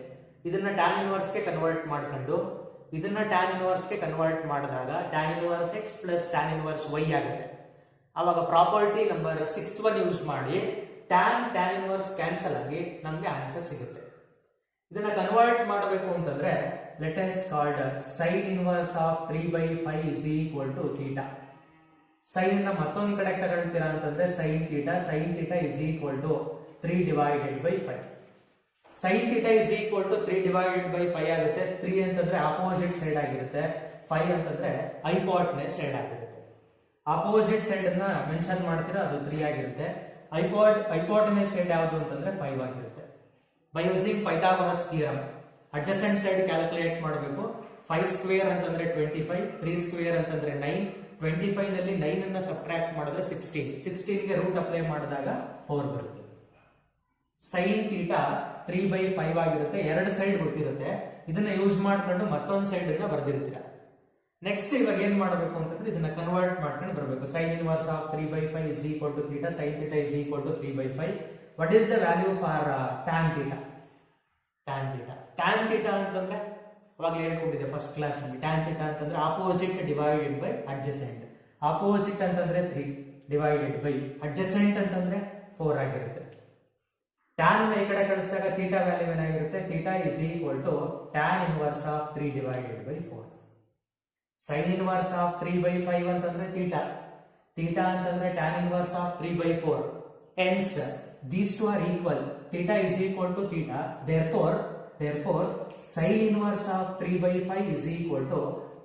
ಇದನ್ನ tan ಇನ್ವರ್ಸ್ ಗೆ ಕನ್ವರ್ಟ್ ಮಾಡ್ಕೊಂಡು ಇದನ್ನ tan ಇನ್ವರ್ಸ್ ಗೆ ಕನ್ವರ್ಟ್ ಮಾಡಿದಾಗ tan inverse x plus tan inverse y ಆಗುತ್ತೆ. ಆವಾಗ property number 6th one use ಮಾಡಿ tan ಇನ್ವರ್ಸ್ ಕ್ಯಾನ್ಸಲ್ ಆಗಿ ನಮಗೆ ಆನ್ಸರ್ ಸಿಗುತ್ತೆ. ಇದನ್ನ ಕನ್ವರ್ಟ್ ಮಾಡಬೇಕು ಅಂತಂದ್ರೆ let us called sin inverse of 3/5 is equal to theta. sin ನ ಮತ್ತೊಂದು ಕಡೆ ತಗೊಳ್ತೀರಾ ಅಂತಂದ್ರೆ sin theta is equal to 3 divided by 5. sin theta is equal to 3 divided by 5 ಆಗುತ್ತೆ. 3 ಅಂತಂದ್ರೆ ಆಪೋಸಿಟ್ ಸೈಡ್ ಆಗಿರುತ್ತೆ, 5 ಅಂತಂದ್ರೆ ಹೈಪೋಟೆನಸ್ ಸೈಡ್ ಆಗಿರುತ್ತೆ. ಆಪೋಸಿಟ್ ಸೈಡ್ ಅನ್ನ ಮೆನ್ಷನ್ ಮಾಡ್ತೀರಾ, ಅದು 3 ಆಗಿರುತ್ತೆ. ಹೈಪೋಟೆನಸ್ ಸೈಡ್ ಯಾವುದು ಅಂತಂದ್ರೆ 5 ಆಗಿರುತ್ತೆ. By using Pythagoras theorem adjacent side calculate ಮಾಡಬೇಕು. 5 ಸ್ಕ್ವೇರ್ ಅಂತಂದ್ರೆ 25, 3 ಸ್ಕ್ವೇರ್ ಅಂತಂದ್ರೆ 9, 25 ನಲ್ಲಿ 9 ಅನ್ನ ಸಬ್ಟ್ರಾಕ್ಟ್ ಮಾಡಿದ್ರೆ 16 ಗೆ ರೂಟ್ ಅಪ್ಲೈ ಮಾಡಿದಾಗ 4 ಬರುತ್ತೆ. sin ಥೀಟಾ 3/5 ಆಗಿರುತ್ತೆ. ಎರಡು ಸೈಡ್ ಗೊತ್ತಿರುತ್ತೆ, ಇದನ್ನ ಯೂಸ್ ಮಾಡ್ಕೊಂಡು ಮತ್ತೊಂದು ಸೈಡ್ ಅನ್ನ ಬರ್ದಿರ್ತೀರಾ. ನೆಕ್ಸ್ಟ್ ಇವಾಗ ಏನ್ ಮಾಡಬೇಕು ಅಂತಂದ್ರೆ ಇದನ್ನ ಕನ್ವರ್ಟ್ ಮಾಡ್ಕೊಂಡು ಬರಬೇಕು. sin inverse of 3/5 is equal to theta, sin theta is equal to 3/5. what is the value for tan theta? tan theta ಅಂತಂದ್ರೆ ಅವಾಗಲೇ ಹೇಳ್ಕೊಂಡಿದ್ದೆ ಫಸ್ಟ್ ಕ್ಲಾಸ್ ಅಲ್ಲಿ. tan theta ಅಂತಂದ್ರೆ opposite divided by adjacent. Opposite ಅಂತಂದ್ರೆ 3 divided by adjacent ಅಂತಂದ್ರೆ 4 ಆಗಿರುತ್ತೆ. tan ನ ಈ ಕಡೆ ಕಳಿಸಿದಾಗ ಥೀಟಾ ವ್ಯಾಲ್ಯೂ ಏನಾಗಿರುತ್ತೆ, theta is equal to tan inverse of 3 divided by 4. sin inverse of 3/5 ಅಂತಂದ್ರೆ ಥೀಟಾ ಅಂತಂದ್ರೆ tan inverse of 3/4. hence these two are equal. theta is equal to theta. Therefore sin inverse of 3/5 is equal to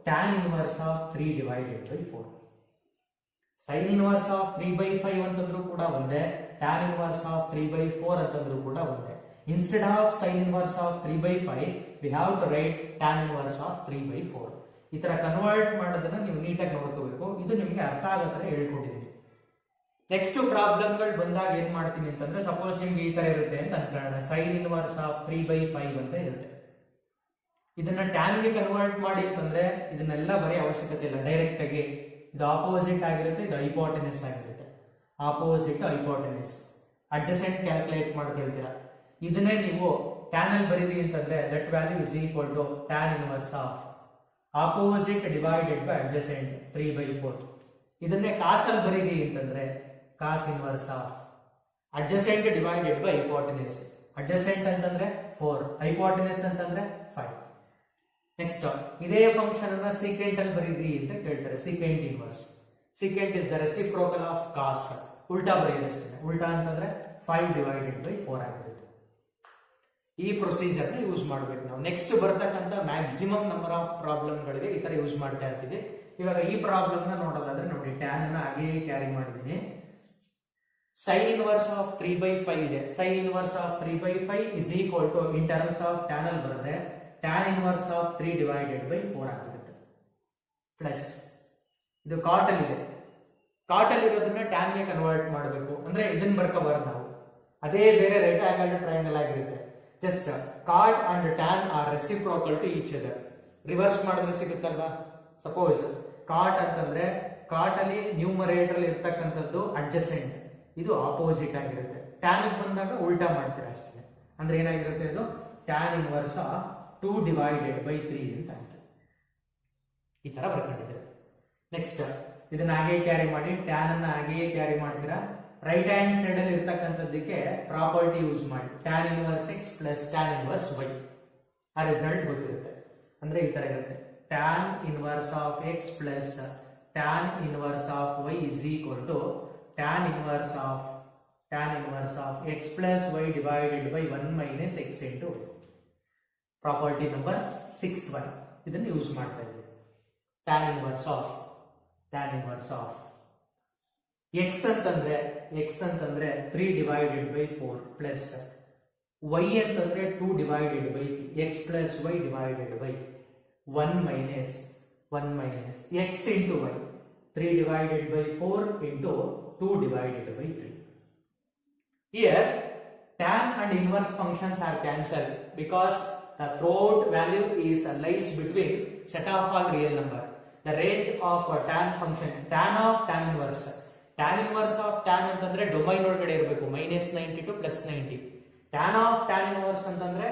tan inverse of 3 divided by 4. sin inverse of 3/5 ಅಂತಂದ್ರೂ ಕೂಡ ಒಂದೇ, tan inverse of 3/4 ಅಂತಂದ್ರೂ ಕೂಡ ಒಂದೇ. Instead of sin inverse of 3/5 we have to write tan inverse of 3/4. ಈ ತರ convert ಮಾಡೋದನ್ನ ನೀವು ನೀಟಾಗಿ ನೋಡ್ಕೋಬೇಕು. ಇದು ನಿಮಗೆ ಅರ್ಥ ಆಗೋ ತರ ಹೇಳ್ಕೊಟ್ಟಿದ್ದೀನಿ. ನೆಕ್ಸ್ಟ್ ಪ್ರಾಬ್ಲಮ್ಗಳು ಬಂದಾಗ ಏನ್ ಮಾಡ್ತೀನಿ ಅಂತಂದ್ರೆ, ಸಪೋಸ್ ನಿಮ್ಗೆ ಈ ತರ ಇರುತ್ತೆ ಅಂತ ಅನ್ಕೊಳ್ಳೋಣ. ಸೈನ್ ಇನ್ವರ್ಸ್ ಆಫ್ 3/5 ಅಂತ ಇರುತ್ತೆ. ಇದನ್ನ ಟ್ಯಾನ್ ಗೆ ಕನ್ವರ್ಟ್ ಮಾಡಿ ಅಂತಂದ್ರೆ ಇದನ್ನೆಲ್ಲ ಬರೀ ಅವಶ್ಯಕತೆ ಇಲ್ಲ, ಡೈರೆಕ್ಟ್ ಆಗಿ ಇದು ಆಪೋಸಿಟ್ ಆಗಿರುತ್ತೆ, ಇದು ಹೈಪೋಟೆನಸ್ ಆಗಿರುತ್ತೆ. ಆಪೋಸಿಟ್ ಹೈಪೋಟೆನಸ್ ಅಡ್ಜಸೆಂಟ್ ಕ್ಯಾಲ್ಕುಲೇಟ್ ಮಾಡ್ಕೊಳ್ತೀರಾ. ಇದನ್ನೇ ನೀವು ಟ್ಯಾನ್ ಅಲ್ಲಿ ಬರೀರಿ ಅಂತಂದ್ರೆ that value is equal to tan inverse of opposite divided by adjacent 3/4. ಇದನ್ನೇ ಕಾಸಲ್ಲಿ ಬರೀರಿ ಅಂತಂದ್ರೆ cos inverse of adjacent divided by hypotenuse. Adjacent ಅಂತಂದ್ರೆ 4, ಹೈಪೋಟೆನಸ್ ಅಂತಂದ್ರೆ 5. ನೆಕ್ಸ್ಟ್ ಇದೇ ಫಂಕ್ಷನ್ ಅನ್ನ ಸೀಕೆಂಟ್ ಅಲ್ಲಿ ಬರೀರಿ ಅಂತ ಕೇಳ್ತಾರೆ. Secant inverse. Secant is the reciprocal of cos. ಉಲ್ಟಾ ಬರೆಯೋದಷ್ಟೇ. ಉಲ್ಟಾ ಅಂತಂದ್ರೆ 5/4 ಆಗಿರುತ್ತೆ. ಈ ಪ್ರೊಸೀಜರ್ ನ ಯೂಸ್ ಮಾಡ್ಬೇಕು ನಾವು. ನೆಕ್ಸ್ಟ್ ಬರ್ತಕ್ಕಂಥ ಮ್ಯಾಕ್ಸಿಮಮ್ ನಂಬರ್ ಆಫ್ ಪ್ರಾಬ್ಲಮ್ ಗಳಿಗೆ ಈ ತರ ಯೂಸ್ ಮಾಡ್ತಾ ಇರ್ತೀವಿ. ಇವಾಗ ಈ ಪ್ರಾಬ್ಲಮ್ ನ ನೋಡೋದಾದ್ರೆ ನೋಡಿ, ಟ್ಯಾನ್ ಅನ್ನ ಹಾಗೆ ಕ್ಯಾರಿ ಮಾಡಿದೀನಿ. ಸೈನ್ ಇನ್ವರ್ಸ್ ಆಫ್ 3/5 ಇದೆ. Sine inverse of 3/5 is equal to in terms of tan ಅಲ್ಲಿ ಬರೆದ್ರೆ ಟ್ಯಾನ್ ಇನ್ವರ್ಸ್ ಆಫ್ 3/4 ಆಗಿರುತ್ತೆ. ಪ್ಲಸ್ ಇದು ಕಾಟ್ ಅಲ್ಲಿ ಇದೆ. ಕಾಟ್ ಅಲ್ಲಿ ಇರೋದನ್ನ ಟ್ಯಾನ್ ಗೆ ಕನ್ವರ್ಟ್ ಮಾಡಬೇಕು ಅಂದ್ರೆ ಇದನ್ನ ಬರ್ಕೋಬಾರ್ದು ನಾವು. ಅದೇ ಬೇರೆ ರೈಟ್ ಆಂಗಲ್ ಟ್ರಯಾಂಗಲ್ ಆಗಿರುತ್ತೆ. Just cot and tan are reciprocal to each other. Reverse ಮಾಡಿದ್ರೆ ಸಿಗುತ್ತಲ್ವಾ. ಸಪೋಸ್ ಕಾಟ್ ಅಂತಂದ್ರೆ ಕಾಟ್ ಅಲ್ಲಿ ನ್ಯೂಮರೇಟರ್ ಅಲ್ಲಿ ಇರ್ತಕ್ಕಂಥದ್ದು ಅಡ್ಜಸೆಂಟ್, ಇದು ಆಪೋಸಿಟ್ ಆಗಿರುತ್ತೆ. ಟ್ಯಾನ್ ಬಂದಾಗ ಉಲ್ಟಾ ಮಾಡ್ತೀರಾ ಅಷ್ಟೇ. ಅಂದ್ರೆ ಏನಾಗಿರುತ್ತೆ, ಇದು ಟ್ಯಾನ್ ಇನ್ವರ್ಸ್ 2/3 ಅಂತ ಆಯ್ತು. ಈ ತರ ಬರ್ಕೊಂಡಿದ್ದೀರಾ. ನೆಕ್ಸ್ಟ್ ಇದನ್ನ ಹಾಗೆ ಕ್ಯಾರಿ ಮಾಡಿ, ಟ್ಯಾನ್ ಅನ್ನ ಹಾಗೆ ಕ್ಯಾರಿ ಮಾಡ್ತೀರಾ. ರೈಟ್ ಹ್ಯಾಂಡ್ ಸೈಡ್ ಅಲ್ಲಿ ಇರ್ತಕ್ಕಂಥದ್ದಕ್ಕೆ ಪ್ರಾಪರ್ಟಿ ಯೂಸ್ ಮಾಡಿ, tan inverse x plus tan inverse y. ಆ ರಿಸಲ್ಟ್ ಗೊತ್ತಿರುತ್ತೆ. ಅಂದ್ರೆ ಈ ತರ ಇರುತ್ತೆ, tan inverse of x plus tan inverse of y is equal to tan inverse of x plus y divided by 1 minus x into y. Property number 6th one. ಇದನ್ನು ಯೂಸ್ ಮಾಡ್ತಾ ಇದ್ದೀವಿ. ಟ್ಯಾನ್ ಇನ್ವರ್ಸ್ ಆಫ್ x ಅಂತಂದ್ರೆ 3/4 plus y ಅಂತಂದ್ರೆ 2/3 x plus y divided by 1 minus x into y. 3/4 into 2/3. Here tan and inverse functions are cancelled because the throughout value lies between set of all real number. The range of tan function, tan of tan inverse of tan ಅಂತಂದ್ರೆ domain ಒಳಗಡೆ ಇರಬೇಕು, -90 to +90. tan of tan inverse ಅಂತಂದ್ರೆ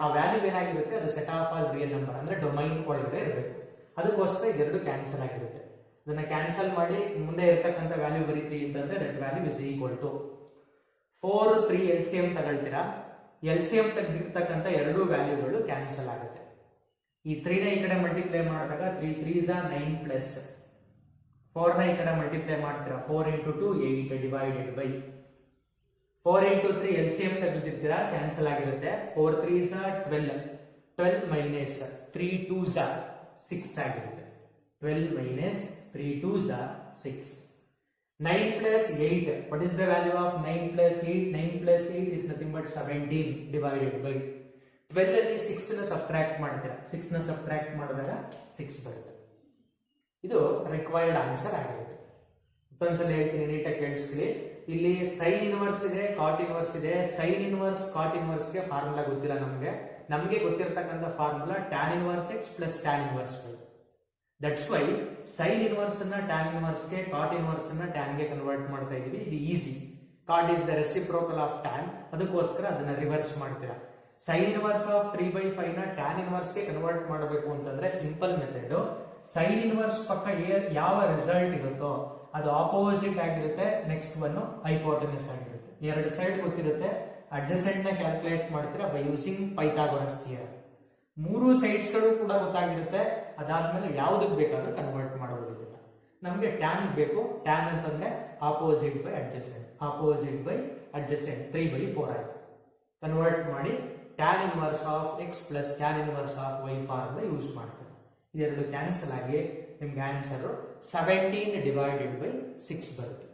ಆ value ಏನಾಗಿರುತ್ತೆ, ಅದು set of all real number ಅಂದ್ರೆ domain ಒಳಗಡೆ ಇರಬೇಕು. ಅದಕ್ಕೋಸ್ಕರ ಇದೆರಡು ಕ್ಯಾನ್ಸಲ್ ಆಗಿರುತ್ತೆ. ಇದನ್ನ ಕ್ಯಾನ್ಸಲ್ ಮಾಡಿ ಮುಂದೆ ಇರತಕ್ಕಂಥ ವ್ಯಾಲ್ಯೂ ಬರೀತೀವಿ ಅಂತಂದ್ರೆ that value is equal to 4, 3 LCM ತಗೊಳ್ತೀರಾ. LCM ತೆಗೆದಿರ್ತಕ್ಕಂಥ ಎರಡು ವ್ಯಾಲ್ಯೂಗಳು ಕ್ಯಾನ್ಸಲ್ ಆಗುತ್ತೆ. ಈ 3 ನ ಈ ಕಡೆ ಮಲ್ಟಿಪ್ಲೈ ಮಾಡಿದಾಗ 3 3s are 9 ಪ್ಲಸ್ 4 ನ ಈ ಕಡೆ ಮಲ್ಟಿಪ್ಲೈ ಮಾಡ್ತೀರಾ 4 into 2 8 divided by 4 into 3 LCM ತೆಗೆದಿರ್ತೀರಾ, ಕ್ಯಾನ್ಸಲ್ ಆಗಿರುತ್ತೆ. 4 3s are 12 minus 3 2s are 6 ಆಗಿರುತ್ತೆ. 12 minus 3 2s are 6. 9 plus 8. What is the value of 9 plus 8? 9 plus 8 is nothing but 17 divided by 12 ಅಲ್ಲಿ 6 ನ subtract ಮಾಡ್ತೀರಾ. 6 ನ ಸಬ್ಟ್ರಾಕ್ಟ್ ಮಾಡಿದಾಗ 6 ಬರುತ್ತೆ. ಇದು ರಿಕ್ವೈರ್ಡ್ ಆನ್ಸರ್ ಆಗಿರುತ್ತೆ. ಮತ್ತೊಂದ್ಸಲ ಹೇಳ್ತೀನಿ, ನೀಟಾಗಿ ಕೇಳಿಸ್ಕೊಳ್ಳಿ. ಇಲ್ಲಿ ಸೈನ್ ಇನ್ವರ್ಸ್ ಇದೆ, ಕಾಟ್ ಇನ್ವರ್ಸ್ ಇದೆ. ಸೈನ್ ಇನ್ವರ್ಸ್ ಕಾಟ್ ಇನ್ವರ್ಸ್ ಗೆ ಫಾರ್ಮುಲಾ ಗೊತ್ತಿಲ್ಲ ನಮಗೆ ಗೊತ್ತಿರತಕ್ಕಂಥ formula tan inverse x plus tan inverse y. That's why sin inverse ಅನ್ನ tan inverse ಗೆ, cot inverse ಅನ್ನ tan ಗೆ ಕನ್ವರ್ಟ್ ಮಾಡ್ತಾ ಇದೀವಿ. ಇದು easy. cot is the reciprocal of tan, ಅದಕ್ಕೋಸ್ಕರ ಅದನ್ನ ರಿವರ್ಸ್ ಮಾಡ್ತೀರಾ. sin inverse of 3/5 ನ tan inverse ಗೆ ಕನ್ವರ್ಟ್ ಮಾಡಬೇಕು ಅಂತಂದ್ರೆ ಸಿಂಪಲ್ ಮೆಥಡ್. sin inverse ಪಕ್ಕ ಯಾವ ರಿಸಲ್ಟ್ ಇರುತ್ತೋ ಅದು ಆಪೋಸಿಟ್ ಆಗಿರುತ್ತೆ. ನೆಕ್ಸ್ಟ್ ಒನ್ ಹೈಪೋಟೆನಸ್ ಆಗಿರುತ್ತೆ. ಎರಡು ಸೈಡ್ ಗೊತ್ತಿರುತ್ತೆ. ಅಡ್ಜಸೆಂಟ್ ನ ಕ್ಯಾಲ್ಕುಲೇಟ್ ಮಾಡ್ತೀರಾ ಬೈ ಯೂಸಿಂಗ್ ಪೈಥಾಗೊರಸ್ ಥಿಯರಂ. ಮೂರು ಸೈಡ್ಸ್ ಗಳು ಕೂಡ ಗೊತ್ತಾಗಿರುತ್ತೆ. ಅದಾದ್ಮೇಲೆ ಯಾವ್ದಕ್ಕೆ ಬೇಕಾದ್ರೂ ಕನ್ವರ್ಟ್ ಮಾಡಬಹುದು. ನಮಗೆ ಟ್ಯಾನ್ ಬೇಕು. ಟ್ಯಾನ್ ಅಂತಂದ್ರೆ ಆಪೋಸಿಟ್ ಬೈ ಅಡ್ಜಸೆಂಟ್, 3/4 ಆಯ್ತು. ಕನ್ವರ್ಟ್ ಮಾಡಿ tan inverse of x plus tan inverse of y formula use ಮಾಡ್ತಾರೆ. ಇದೆರಡು ಕ್ಯಾನ್ಸಲ್ ಆಗಿ ನಿಮ್ಗೆ ಆನ್ಸರ್ 17 ಡಿವೈಡೆಡ್ ಬೈ 6 ಬರುತ್ತೆ.